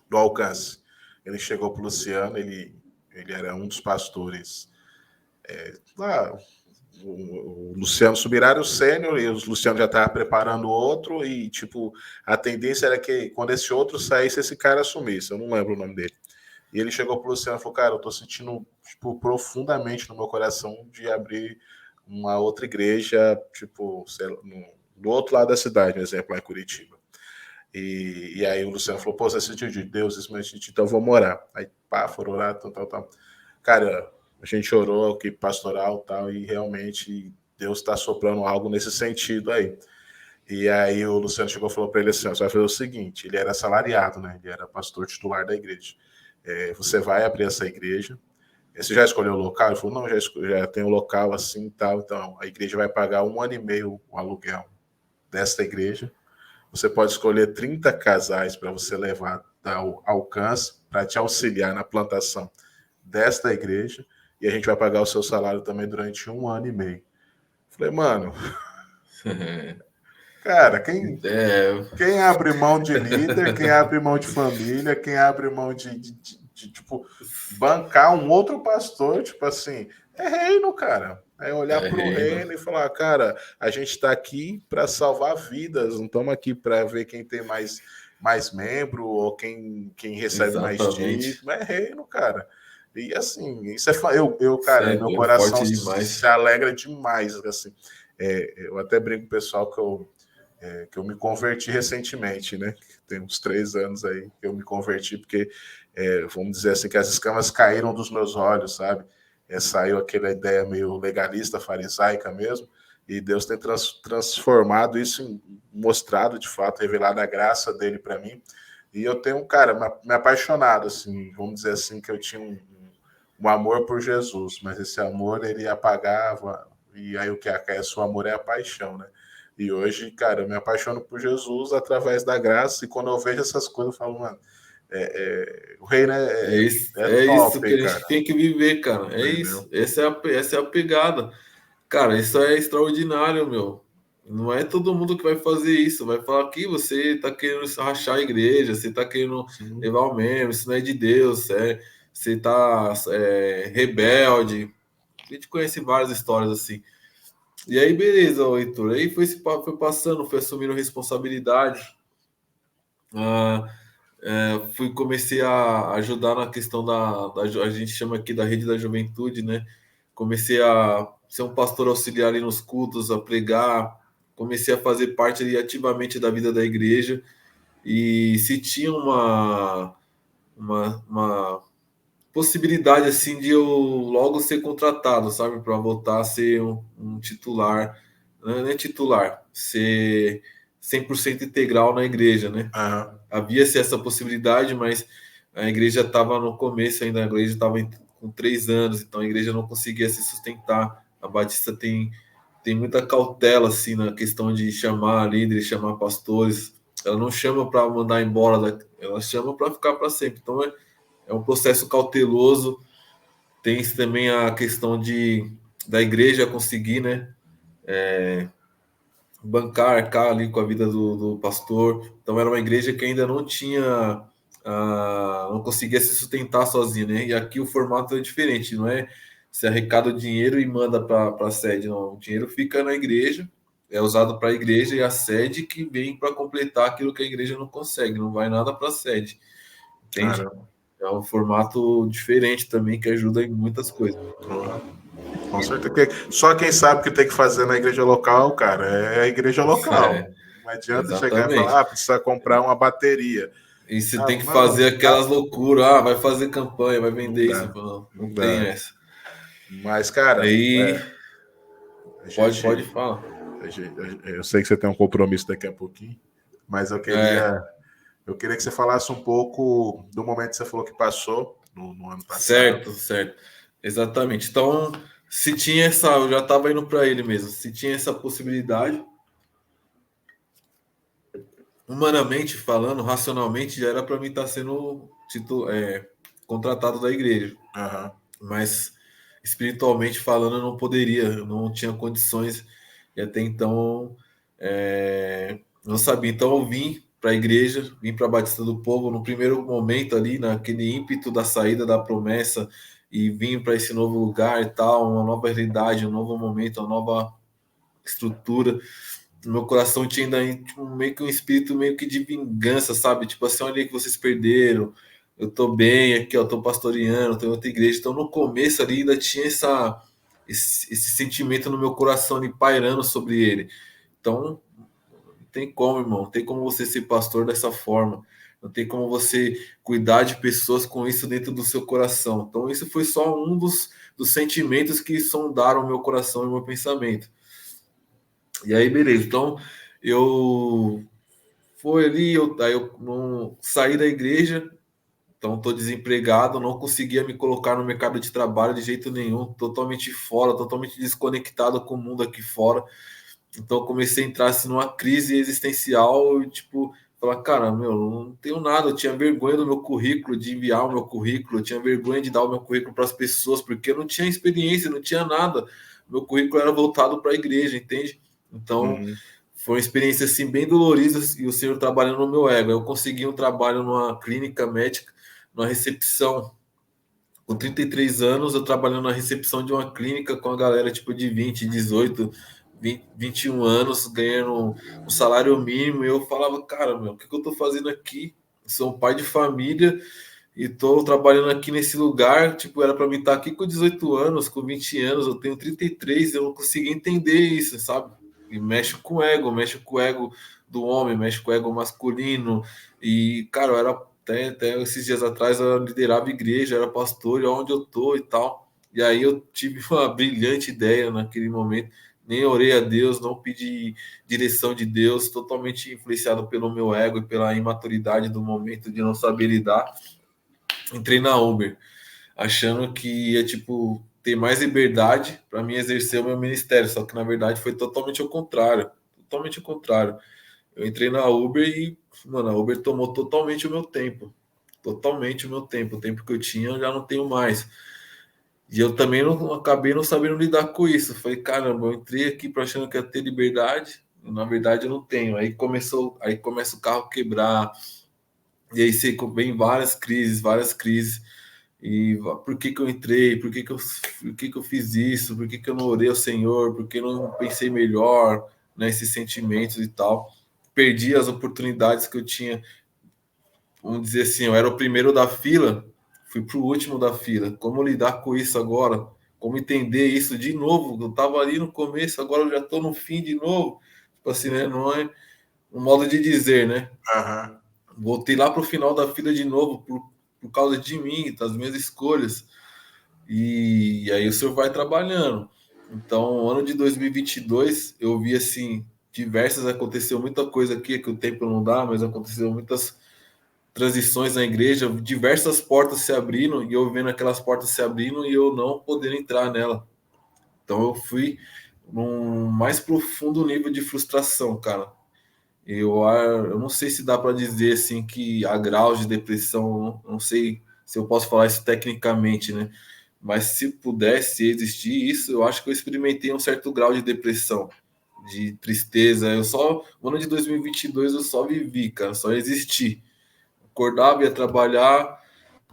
do Alcance. Ele chegou pro Luciano, ele era um dos pastores lá. O Luciano Subirá era o sênior e o Luciano já estava preparando outro e, tipo, a tendência era que quando esse outro saísse, esse cara assumisse. Eu não lembro o nome dele. E ele chegou pro Luciano e falou, cara, eu tô sentindo, tipo, profundamente no meu coração de abrir uma outra igreja, tipo, sei lá, do outro lado da cidade, por exemplo, lá em Curitiba. E aí o Luciano falou, pô, você sentiu de Deus, isso, mas então eu vou morar. Aí, pá, foram orar, tal. Cara, a gente orou, que pastoral tal, e realmente Deus está soprando algo nesse sentido aí. E aí o Luciano chegou e falou para ele assim, você vai fazer o seguinte, ele era assalariado, né? Ele era pastor titular da igreja. Você vai abrir essa igreja. Você já escolheu o local? Ele falou, não, já tem um local assim e tal. Então, a igreja vai pagar 1 ano e meio o aluguel desta igreja. Você pode escolher 30 casais para você levar ao alcance, para te auxiliar na plantação desta igreja. E a gente vai pagar o seu salário também durante 1 ano e meio. Falei, mano, cara, É, quem abre mão de líder, quem abre mão de família, quem abre mão tipo, bancar um outro pastor, tipo assim, é reino, cara. É olhar para o reino. reino e falar, cara, a gente está aqui para salvar vidas, não estamos aqui para ver quem tem mais membro ou quem recebe mais Exatamente. dízimo. É reino, cara. E assim, isso Isso cara, meu é coração forte se demais. alegra demais. Assim. Eu até brinco com o pessoal que eu me converti recentemente, né? Tem uns 3 anos aí que eu me converti, porque, vamos dizer assim, que as escamas caíram dos meus olhos, sabe? Saiu aquela ideia meio legalista, farisaica mesmo, e Deus tem transformado isso, mostrado de fato, revelado a graça dele para mim. E eu tenho, cara, me apaixonado, assim, vamos dizer assim, que eu tinha um amor por Jesus, mas esse amor ele apagava, e aí o que aquece o amor é a paixão, né? E hoje, cara, eu me apaixono por Jesus através da graça, e quando eu vejo essas coisas, eu falo, mano, o reino é É isso que top, a cara. gente tem que viver, cara. É isso. Entendeu? Essa é a pegada. Cara, isso é extraordinário, meu. Não é todo mundo que vai fazer isso. Vai falar que você tá querendo rachar a igreja, você tá querendo Sim. levar o meme, isso não é de Deus, você tá rebelde. A gente conhece várias histórias assim. E aí, beleza, ô, Heitor. Aí foi passando, foi assumindo responsabilidade. Ah, comecei a ajudar na questão a gente chama aqui da rede da juventude, né? Comecei a ser um pastor auxiliar ali nos cultos, a pregar, comecei a fazer parte ali, ativamente da vida da igreja. E se tinha uma possibilidade assim de eu logo ser contratado, sabe, para voltar a ser um titular, né? Não é titular, ser 100% integral na igreja, né? Aham. Havia-se essa possibilidade, mas a igreja estava no começo ainda, a igreja estava com 3 anos, então a igreja não conseguia se sustentar. A Batista tem muita cautela assim na questão de chamar líderes, chamar pastores. Ela não chama para mandar embora, ela chama para ficar para sempre. Então é um processo cauteloso. Tem também a questão da igreja conseguir, né, bancar, arcar ali com a vida do pastor. Então era uma igreja que ainda não tinha, não conseguia se sustentar sozinha, né? E aqui o formato é diferente, não é? Você arrecada o dinheiro e manda para a sede, não. O dinheiro fica na igreja, é usado para a igreja e a sede que vem para completar aquilo que a igreja não consegue, não vai nada para a sede, entende? Caramba. É um formato diferente também que ajuda em muitas coisas. Com certeza. Só quem sabe o que tem que fazer na igreja local, cara, é a igreja local. É, Não adianta chegar e exatamente. falar, precisa comprar uma bateria. E você Ah, tem que não, fazer aquelas loucuras, vai fazer campanha, vai não vender isso. dá. Não, não Não tem dá. essa. Mas, cara, Aí, a pode gente, falar. eu sei que você tem um compromisso daqui a pouquinho, mas É, eu queria que você falasse um pouco do momento que você falou que passou no ano passado. certo, certo. Exatamente. Então, se tinha essa, eu já estava indo para ele mesmo, se tinha essa possibilidade, humanamente falando, racionalmente, já era para mim estar sendo contratado da igreja. Aham. Mas espiritualmente falando, eu não poderia, eu não tinha condições e até então não sabia. Então eu vim para a igreja, vim para a Batista do Povo no primeiro momento ali, naquele ímpeto da saída da promessa e vim para esse novo lugar e tal, uma nova realidade, um novo momento, uma nova estrutura. No meu coração tinha ainda tipo, meio que um espírito meio que de vingança, sabe? Tipo assim, olha aí que vocês perderam. Eu tô bem aqui, ó, tô pastoreando, tô em outra igreja. Então no começo ali ainda tinha esse sentimento no meu coração ali pairando sobre ele. Então não tem como, irmão, não tem como você ser pastor dessa forma. Não tem como você cuidar de pessoas com isso dentro do seu coração. Então, isso foi só um dos sentimentos que sondaram o meu coração e o meu pensamento. E aí, beleza. Então, eu foi ali, aí eu não saí da igreja, então estou desempregado, não conseguia me colocar no mercado de trabalho de jeito nenhum, totalmente fora, totalmente desconectado com o mundo aqui fora. Então eu comecei a entrar assim, numa crise existencial, e, tipo, falar, cara, meu, não tenho nada, eu tinha vergonha do meu currículo, de enviar o meu currículo, eu tinha vergonha de dar o meu currículo para as pessoas, porque eu não tinha experiência, não tinha nada. Meu currículo era voltado para a igreja, entende? Então, Uhum. foi uma experiência assim bem dolorida e o Senhor trabalhando no meu ego. Eu consegui um trabalho numa clínica médica, numa recepção. Com 33 anos, eu trabalhando na recepção de uma clínica com a galera tipo de 20, 18, 20, 21 anos, ganhando um salário mínimo. E eu falava, cara, meu, o que eu tô fazendo aqui? Eu sou um pai de família e tô trabalhando aqui nesse lugar. Tipo, era para mim estar aqui com 18 anos, com 20 anos, eu tenho 33, eu não consegui entender isso, sabe? E mexe com o ego do homem, mexe com o ego masculino. E, cara, eu era até esses dias atrás eu liderava igreja, era pastor, e onde eu tô e tal. E aí eu tive uma brilhante ideia naquele momento. Nem orei a Deus, não pedi direção de Deus, totalmente influenciado pelo meu ego e pela imaturidade do momento de não saber lidar. Entrei na Uber, achando que ia tipo ter mais liberdade para mim exercer o meu ministério, só que na verdade foi totalmente ao contrário, totalmente ao contrário. Eu entrei na Uber e, mano, a Uber tomou totalmente o meu tempo, o tempo que eu tinha eu já não tenho mais. E eu também não acabei não sabendo lidar com isso. Falei, caramba, eu entrei aqui para achando que ia ter liberdade, e, na verdade eu não tenho. Aí começa o carro quebrar, e aí você vem várias crises. E por que que eu entrei? Por que que eu fiz isso? Por que que eu não orei ao Senhor? Por que eu não pensei melhor nesses sentimentos e tal? Perdi as oportunidades que eu tinha. Vamos dizer assim, eu era o primeiro da fila, fui para o último da fila. Como lidar com isso agora? Como entender isso de novo? Eu estava ali no começo, agora eu já estou no fim de novo. Tipo assim, né? Não é um modo de dizer, né? Aham. Voltei lá para o final da fila de novo por causa de mim, das minhas escolhas. E aí o senhor vai trabalhando. Então, o ano de 2022, eu vi assim, aconteceu muita coisa aqui que o tempo não dá, mas aconteceu muitas transições na igreja, diversas portas se abrindo e eu vendo aquelas portas se abrindo e eu não podendo entrar nela. Então eu fui num mais profundo nível de frustração, cara. Eu não sei se dá para dizer assim que há graus de depressão, não sei se eu posso falar isso tecnicamente, né? Mas se pudesse existir isso, eu acho que eu experimentei um certo grau de depressão, de tristeza. No ano de 2022 eu só vivi, cara, só existi. Acordava, ia trabalhar,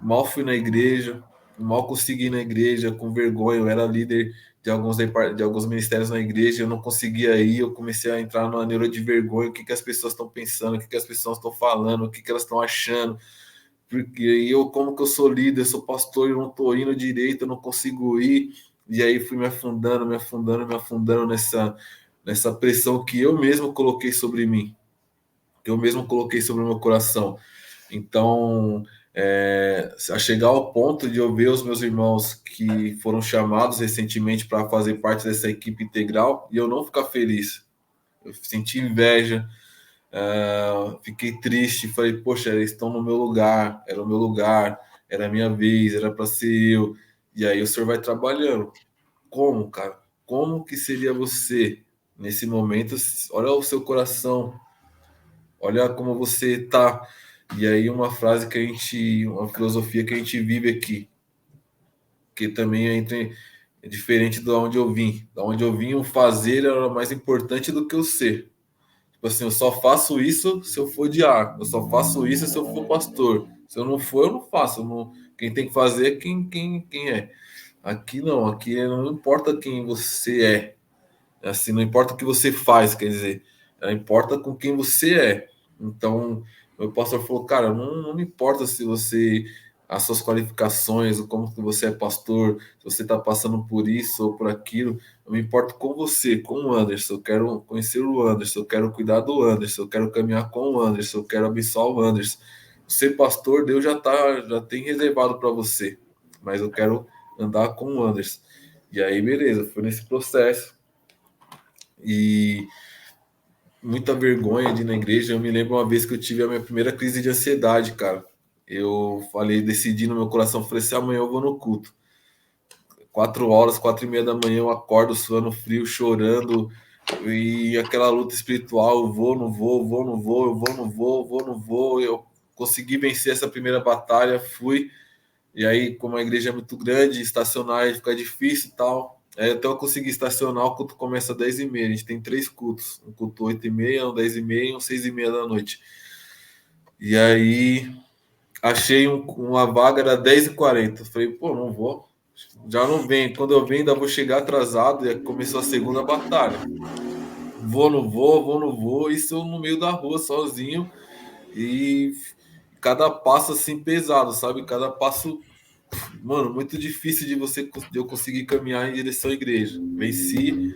mal fui na igreja, mal consegui ir na igreja, com vergonha. Eu era líder de alguns ministérios na igreja, eu não conseguia ir. Eu comecei a entrar numa neura de vergonha: o que, que as pessoas estão pensando, o que, que as pessoas estão falando, o que, que elas estão achando. Porque eu, como que eu sou líder, eu sou pastor, eu não estou indo direito, eu não consigo ir. E aí fui me afundando, me afundando, me afundando nessa pressão que eu mesmo coloquei sobre mim, que eu mesmo coloquei sobre o meu coração. Então, a chegar ao ponto de eu ver os meus irmãos que foram chamados recentemente para fazer parte dessa equipe integral e eu não ficar feliz. Eu senti inveja, fiquei triste, falei, poxa, eles estão no meu lugar, era o meu lugar, era a minha vez, era para ser eu. E aí o senhor vai trabalhando. Como, cara? Como que seria você nesse momento? Olha o seu coração, olha como você tá. E aí uma frase que uma filosofia que a gente vive aqui, que também é diferente de onde eu vim. Da onde eu vim, o fazer era mais importante do que o ser. Tipo assim, eu só faço isso se eu for diácono, eu só faço isso se eu for pastor. Se eu não for, eu não faço. Quem tem que fazer é quem é. Aqui não, aqui não importa quem você é. Assim, não importa o que você faz, quer dizer, importa com quem você é. Então, o pastor falou, cara, não me importa se você, as suas qualificações, o como que você é pastor, se você está passando por isso ou por aquilo, eu me importo com você, com o Anderson. Eu quero conhecer o Anderson, eu quero cuidar do Anderson, eu quero caminhar com o Anderson, eu quero abençoar o Anderson. Ser pastor, Deus já tem reservado para você, mas eu quero andar com o Anderson. E aí, beleza, foi nesse processo e muita vergonha de ir na igreja. Eu me lembro uma vez que eu tive a minha primeira crise de ansiedade, cara. Eu falei, decidi no meu coração, falei assim, amanhã eu vou no culto. 4 horas, 4h30 da manhã, eu acordo suando frio, chorando, e aquela luta espiritual, eu vou, não vou, vou, não vou, eu vou, não vou, vou, não vou. Eu consegui vencer essa primeira batalha, fui. E aí, como a igreja é muito grande, estacionar fica difícil e tal. Até eu consegui estacionar, o culto começa às 10h30. A gente tem 3 cultos. Um culto 8h30, um 10h30 e um 6h30 da noite. E aí, achei uma vaga, era 10h40. Falei, pô, não vou. Já não vem. Quando eu venho, ainda vou chegar atrasado. E começou a segunda batalha. Vou, não vou, vou, não vou. Isso eu no meio da rua, sozinho. E cada passo assim pesado, sabe? Cada passo, mano, muito difícil de eu conseguir caminhar em direção à igreja. Venci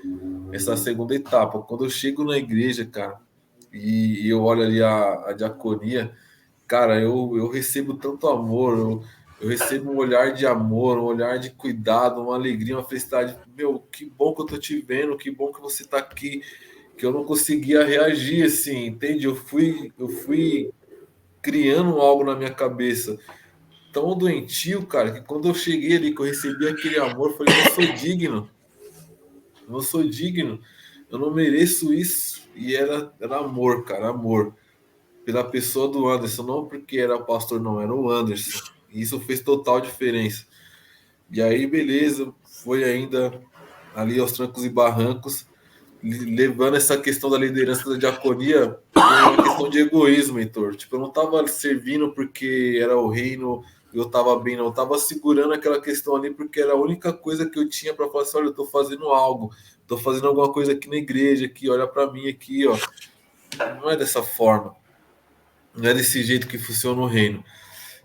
essa segunda etapa. Quando eu chego na igreja, cara, e eu olho ali a diaconia, cara, eu recebo tanto amor, eu recebo um olhar de amor, um olhar de cuidado, uma alegria, uma felicidade. Meu, que bom que eu tô te vendo, que bom que você tá aqui, que eu não conseguia reagir assim, entende? Eu fui criando algo na minha cabeça tão doentio, cara, que quando eu cheguei ali, que eu recebi aquele amor, eu falei, eu não sou digno, eu não sou digno, eu não mereço isso. E era amor, cara, amor. Pela pessoa do Anderson, não porque era pastor, não, era o Anderson. E isso fez total diferença. E aí, beleza, foi ainda ali aos trancos e barrancos, levando essa questão da liderança da diaconia por uma questão de egoísmo, Heitor. Tipo, eu não estava servindo porque era o reino, eu estava bem, não. Eu estava segurando aquela questão ali porque era a única coisa que eu tinha para falar assim, olha, eu estou fazendo algo, estou fazendo alguma coisa aqui na igreja, aqui, olha para mim aqui, ó. Não é dessa forma, não é desse jeito que funciona o reino.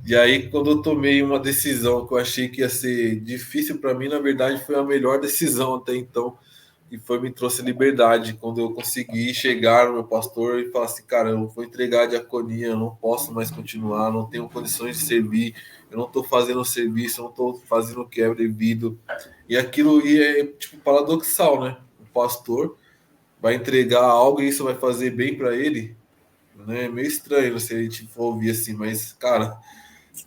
E aí, quando eu tomei uma decisão que eu achei que ia ser difícil para mim, na verdade foi a melhor decisão até então, e foi me trouxe liberdade quando eu consegui chegar no meu pastor e falar assim, cara, eu vou entregar a diaconia, eu não posso mais continuar, não tenho condições de servir, eu não estou fazendo o serviço, eu não estou fazendo o que é devido. E aquilo e é tipo paradoxal, né? O pastor vai entregar algo e isso vai fazer bem para ele, né? É meio estranho se a gente for ouvir assim, mas cara,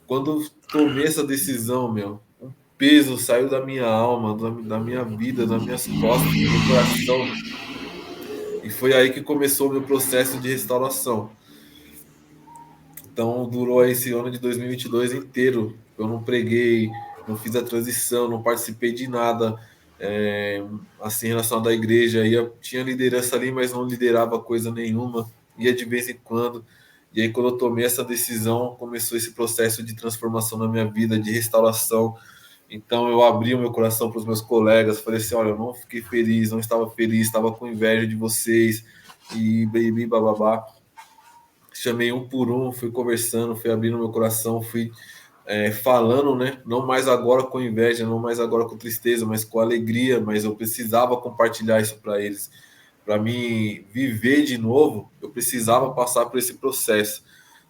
quando eu tomei essa decisão, meu, um peso saiu da minha alma, da minha vida, das minhas costas, do meu coração. E foi aí que começou o meu processo de restauração. Então, durou esse ano de 2022 inteiro. Eu não preguei, não fiz a transição, não participei de nada. Assim, em relação à igreja, tinha liderança ali, mas não liderava coisa nenhuma. Ia de vez em quando. E aí, quando eu tomei essa decisão, começou esse processo de transformação na minha vida, de restauração. Então, eu abri o meu coração para os meus colegas. Falei assim: olha, eu não fiquei feliz, não estava feliz, estava com inveja de vocês. E baby, bababá. Chamei um por um, fui conversando, fui abrindo meu coração, fui falando, né? Não mais agora com inveja, não mais agora com tristeza, mas com alegria. Mas eu precisava compartilhar isso para eles. Para mim viver de novo, eu precisava passar por esse processo.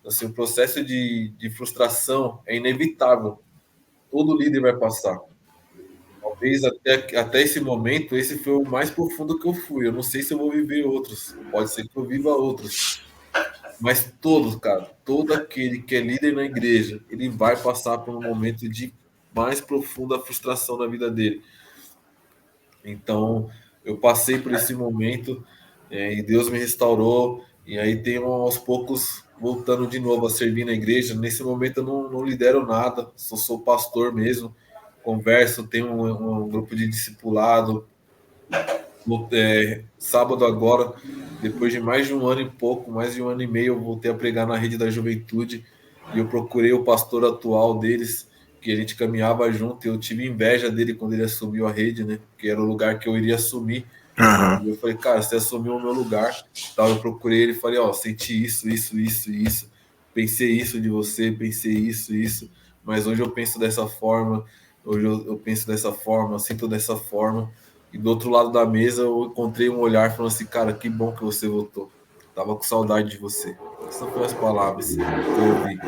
Assim, o processo de frustração é inevitável. Todo líder vai passar. Talvez até esse momento, esse foi o mais profundo que eu fui. Eu não sei se eu vou viver outros. Pode ser que eu viva outros. Mas todos, cara, todo aquele que é líder na igreja, ele vai passar por um momento de mais profunda frustração na vida dele. Então, eu passei por esse momento e Deus me restaurou. E aí tenho aos poucos voltando de novo a servir na igreja. Nesse momento eu não lidero nada, sou pastor mesmo. Converso, tenho um grupo de discipulado. Sábado agora, depois de mais de um ano e pouco, mais de um ano e meio, eu voltei a pregar na Rede da Juventude e eu procurei o pastor atual deles, que a gente caminhava junto, e eu tive inveja dele quando ele assumiu a rede, né? Que era o lugar que eu iria assumir. Aham. E eu falei, cara, você assumiu o meu lugar. Tal, eu procurei ele e falei, ó, senti isso. Pensei isso de você, pensei isso. Mas hoje eu penso dessa forma, hoje eu penso dessa forma, sinto dessa forma. E do outro lado da mesa eu encontrei um olhar falando assim, cara, que bom que você voltou. Tava com saudade de você. Essas foram as palavras que eu ouvi.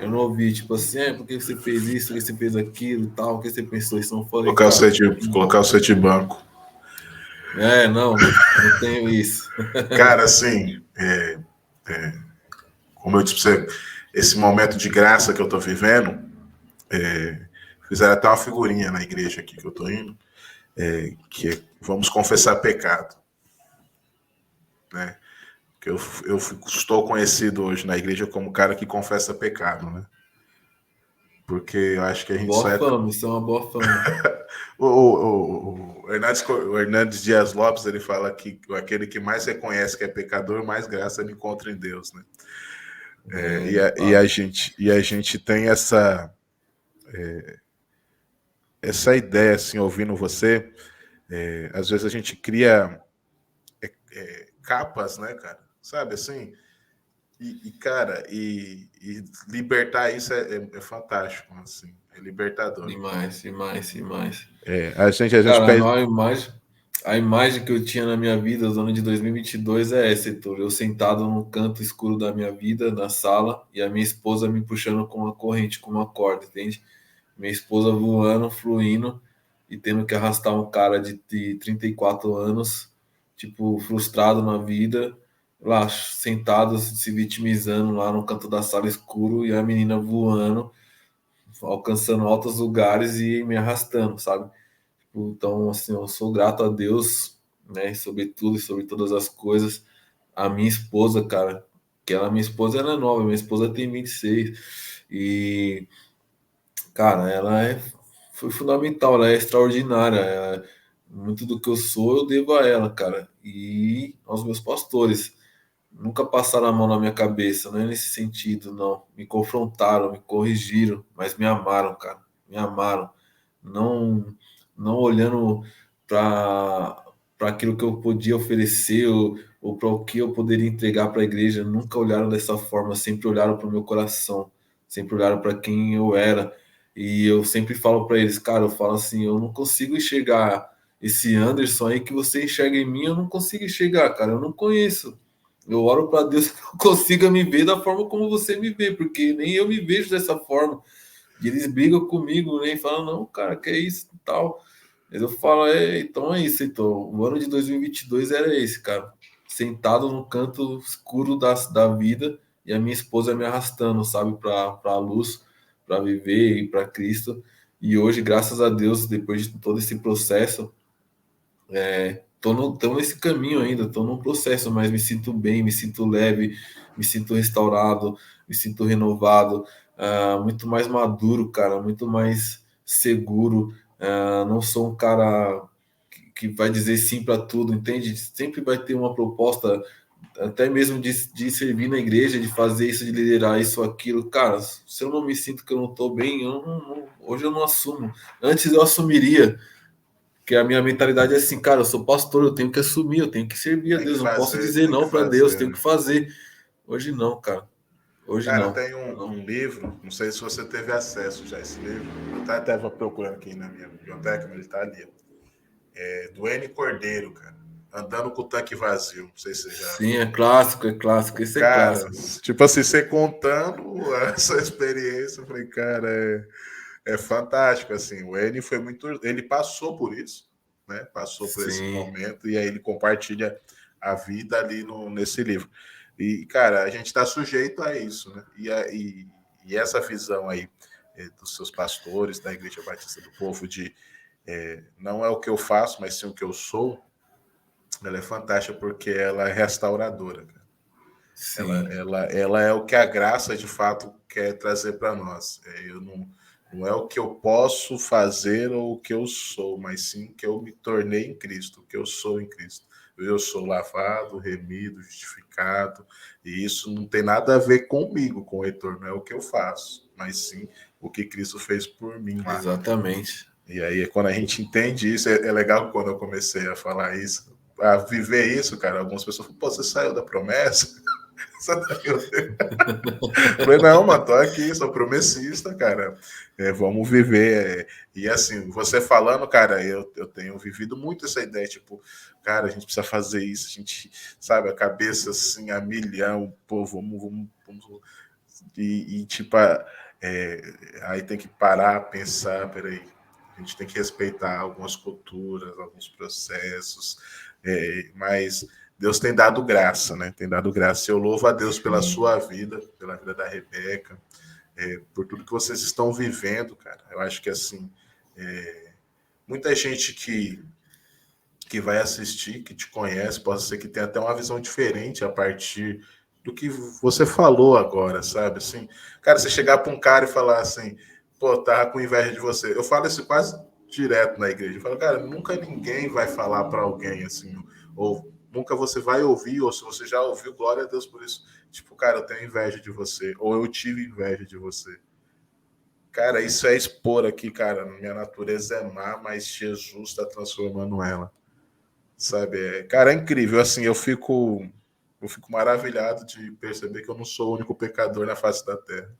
Eu não ouvi, tipo assim, porque você fez isso, porque você fez aquilo e tal, o que você pensou isso? Não falei, cara, que Colocar o bom. set de banco. Não tenho isso. Cara, assim, como eu disse pra você, esse momento de graça que eu tô vivendo, fizeram até uma figurinha na igreja aqui que eu tô indo, que é vamos confessar pecado, né? Que eu estou conhecido hoje na igreja como o cara que confessa pecado, né? Porque eu acho que a gente só Boa é. fama, isso é uma boa fama. O Hernandes Dias Lopes ele fala que aquele que mais reconhece que é pecador, mais graça ele encontra em Deus, né? De fato. E a gente tem essa ideia, assim, ouvindo você, às vezes a gente cria capas, né, cara? Sabe assim? Cara, e libertar isso é fantástico, assim, é libertador. Demais. A gente Cara, pede. a imagem que eu tinha na minha vida, os anos de 2022, é essa, Heitor. Eu sentado num canto escuro da minha vida, na sala, e a minha esposa me puxando com uma corrente, com uma corda, entende? Minha esposa voando, fluindo, e tendo que arrastar um cara de 34 anos, tipo, frustrado na vida, lá, sentado, se vitimizando lá no canto da sala escuro, e a menina voando, alcançando altos lugares e me arrastando, sabe? Então, assim, eu sou grato a Deus, né, sobre tudo e sobre todas as coisas. A minha esposa, cara, que ela, minha esposa, ela é nova, minha esposa tem 26. E, cara, foi fundamental, ela é extraordinária. Muito do que eu sou, eu devo a ela, cara. E aos meus pastores. Nunca passaram a mão na minha cabeça, não é nesse sentido, não. Me confrontaram, me corrigiram, mas me amaram, cara. Me amaram. Não, não olhando para aquilo que eu podia oferecer ou para o que eu poderia entregar para a igreja. Nunca olharam dessa forma, sempre olharam para o meu coração, sempre olharam para quem eu era. E eu sempre falo para eles, cara, eu falo assim, eu não consigo enxergar esse Anderson aí que você enxerga em mim, eu não consigo enxergar, cara, eu não conheço. Eu oro para Deus que eu consiga me ver da forma como você me vê, porque nem eu me vejo dessa forma. E eles brigam comigo, né? E falam, não, cara, que é isso e tal. Mas eu falo, então é isso, então. O ano de 2022 era esse, cara. Sentado no canto escuro da vida e a minha esposa me arrastando, sabe, para a luz, para viver e para Cristo. E hoje, graças a Deus, depois de todo esse processo, tô nesse caminho ainda, tô num processo, mas me sinto bem, me sinto leve, me sinto restaurado, me sinto renovado, muito mais maduro, cara, muito mais seguro. Não sou um cara que vai dizer sim para tudo, entende? Sempre vai ter uma proposta, até mesmo de servir na igreja, de fazer isso, de liderar isso, aquilo. Cara, se eu não me sinto que eu não tô bem, hoje eu não assumo. Antes eu assumiria. Porque a minha mentalidade é assim, cara, eu sou pastor, eu tenho que assumir, eu tenho que servir a Tem que Deus, não posso fazer, dizer tem que não para Deus, fazer, tenho né? que fazer. Hoje não, cara. Hoje Cara, não. tem um livro, não sei se você teve acesso já a esse livro, eu até estava procurando aqui na minha biblioteca, mas ele está ali. É do N. Cordeiro, cara. Andando com o tanque vazio. Não sei se você já. Sim, é clássico, é clássico. Esse é Cara, clássico. tipo assim, você contando essa experiência, eu falei, cara, é fantástico. Assim, o N foi muito. Ele passou por isso, né? Passou por esse Sim, momento, e aí ele compartilha a vida ali nesse livro. E, cara, a gente está sujeito a isso, né? E essa visão aí dos seus pastores, da Igreja Batista do Povo, de não é o que eu faço, mas sim o que eu sou, ela é fantástica porque ela é restauradora. sim, Ela é o que a graça de fato quer trazer para nós. Eu não é o que eu posso fazer ou o que eu sou, mas sim o que eu me tornei em Cristo, o que eu sou em Cristo. Eu sou lavado, remido, justificado, e isso não tem nada a ver comigo, com o Heitor, não é o que eu faço, mas sim o que Cristo fez por mim lá. exatamente. E aí, quando a gente entende isso, é legal quando eu comecei a falar isso, a viver isso, cara. Algumas pessoas falam, pô, você saiu da promessa? Você tá eu falei, não, mano, tô aqui, sou promessista, cara. Vamos viver. E assim, você falando, cara, eu tenho vivido muito essa ideia, tipo, cara, a gente precisa fazer isso, a gente, sabe, a cabeça assim, a milhão, pô, vamos. Tipo, aí tem que parar, pensar, peraí, a gente tem que respeitar algumas culturas, alguns processos, mas Deus tem dado graça, né? Tem dado graça. Eu louvo a Deus pela Sim, sua vida, pela vida da Rebeca, por tudo que vocês estão vivendo, cara. Eu acho que assim, muita gente que vai assistir, que te conhece, pode ser que tenha até uma visão diferente a partir do que você falou agora, sabe? Assim, cara, você chegar para um cara e falar assim, pô, tava com inveja de você. Eu falo isso quase direto na igreja. Eu falo, cara, nunca ninguém vai falar para alguém assim, ou nunca você vai ouvir, ou se você já ouviu, glória a Deus por isso. Tipo, cara, eu tenho inveja de você, ou eu tive inveja de você. Cara, isso é expor aqui, cara. Minha natureza é má, mas Jesus está transformando ela. Sabe? Cara, é incrível. Assim, eu fico maravilhado de perceber que eu não sou o único pecador na face da terra.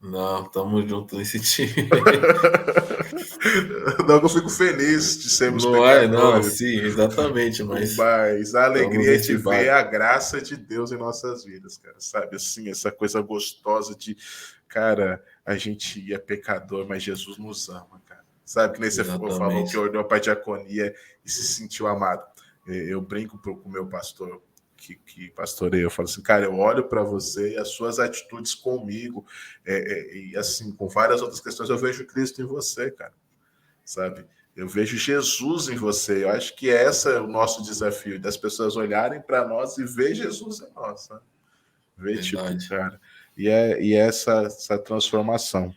não, tamo junto nesse time. Não, eu fico feliz de sermos Não é, não, pecadores, sim, exatamente, mas mas a estamos alegria é de nesse ver barco. a graça de Deus em nossas vidas, cara. Sabe? Assim, essa coisa gostosa de, cara, a gente é pecador, mas Jesus nos ama, cara. Sabe? Que nem você falou que Exatamente. orou para a diaconia e se sentiu amado. Eu brinco com o meu pastor que pastoreia, eu falo assim, cara, eu olho para você e as suas atitudes comigo, e assim, com várias outras questões, eu vejo Cristo em você, cara, sabe? Eu vejo Jesus em você. Eu acho que esse é o nosso desafio, das pessoas olharem para nós e ver Jesus em nós, né? Ver, tipo, Verdade. cara. E essa transformação.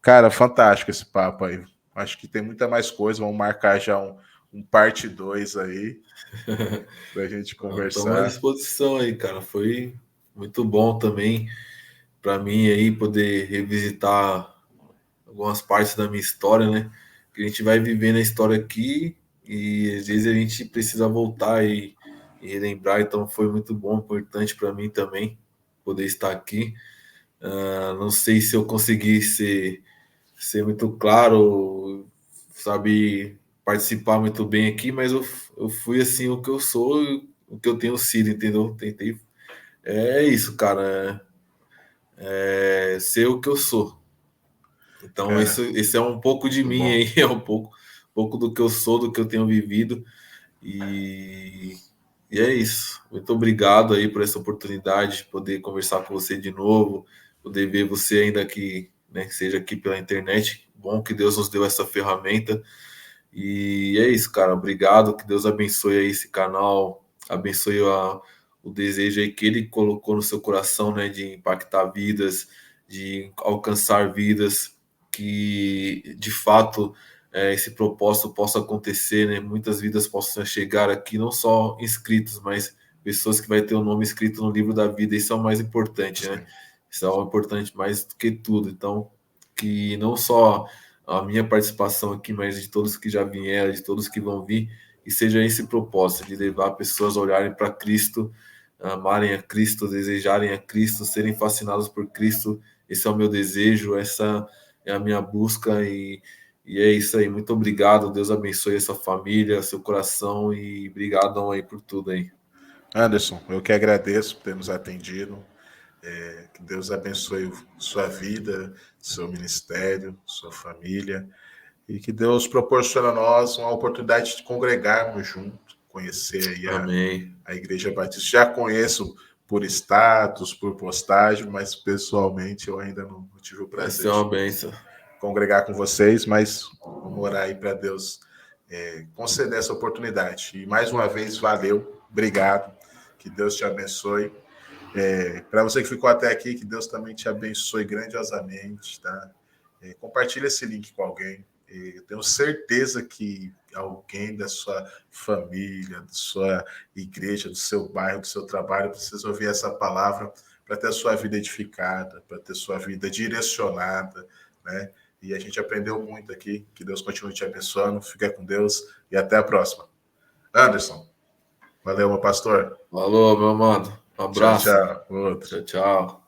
Cara, fantástico esse papo aí. Acho que tem muita mais coisa. Vamos marcar já um parte 2 aí, para a gente Estamos à conversar. disposição aí, cara. Foi muito bom também para mim aí poder revisitar algumas partes da minha história, né? Que a gente vai vivendo a história aqui e às vezes a gente precisa voltar e relembrar. Então foi muito bom, importante para mim também poder estar aqui. Não sei se eu consegui ser muito claro, sabe, participar muito bem aqui, mas eu fui assim o que eu sou, o que eu tenho sido, entendeu? Tentei. É isso, cara. Ser o que eu sou. Então, Cara, esse é um pouco de muito mim bom. aí, é um pouco do que eu sou, do que eu tenho vivido. E, e é isso. Muito obrigado aí por essa oportunidade de poder conversar com você de novo, poder ver você ainda aqui, né, que seja aqui pela internet. Bom que Deus nos deu essa ferramenta. E é isso, cara. Obrigado. Que Deus abençoe aí esse canal, abençoe o desejo aí que ele colocou no seu coração, né, de impactar vidas, de alcançar vidas, que de fato esse propósito possa acontecer, né? Muitas vidas possam chegar aqui, não só inscritos, mas pessoas que vai ter o nome escrito no livro da vida. Isso é o mais importante, né? Sim. Isso é o importante mais do que tudo. Então, que não só a minha participação aqui, mas de todos que já vieram, de todos que vão vir, e seja esse propósito de levar pessoas a olharem para Cristo amarem a Cristo, desejarem a Cristo, serem fascinados por Cristo. Esse é o meu desejo, essa é a minha busca e é isso aí. Muito obrigado. Deus abençoe essa família, seu coração e obrigadão aí por tudo aí. Anderson, eu que agradeço por ter nos atendido. Que Deus abençoe sua vida, seu ministério, sua família. E que Deus proporcione a nós uma oportunidade de congregarmos juntos, conhecer aí Amém. a Igreja Batista. Já conheço por status, por postagem, mas pessoalmente eu ainda não tive o Vai prazer ser uma de bênção. congregar com vocês, mas vamos orar aí para Deus conceder essa oportunidade. E mais uma vez, valeu, obrigado, que Deus te abençoe. Para você que ficou até aqui, que Deus também te abençoe grandiosamente, tá? Compartilha esse link com alguém. Eu tenho certeza que alguém da sua família, da sua igreja, do seu bairro, do seu trabalho precisa ouvir essa palavra para ter a sua vida edificada, para ter sua vida direcionada, né? E a gente aprendeu muito aqui. Que Deus continue te abençoando. Fica com Deus e até a próxima. Anderson, valeu, meu pastor. Falou, meu mano. Um Tchau, abraço. tchau. Outro. Tchau, tchau.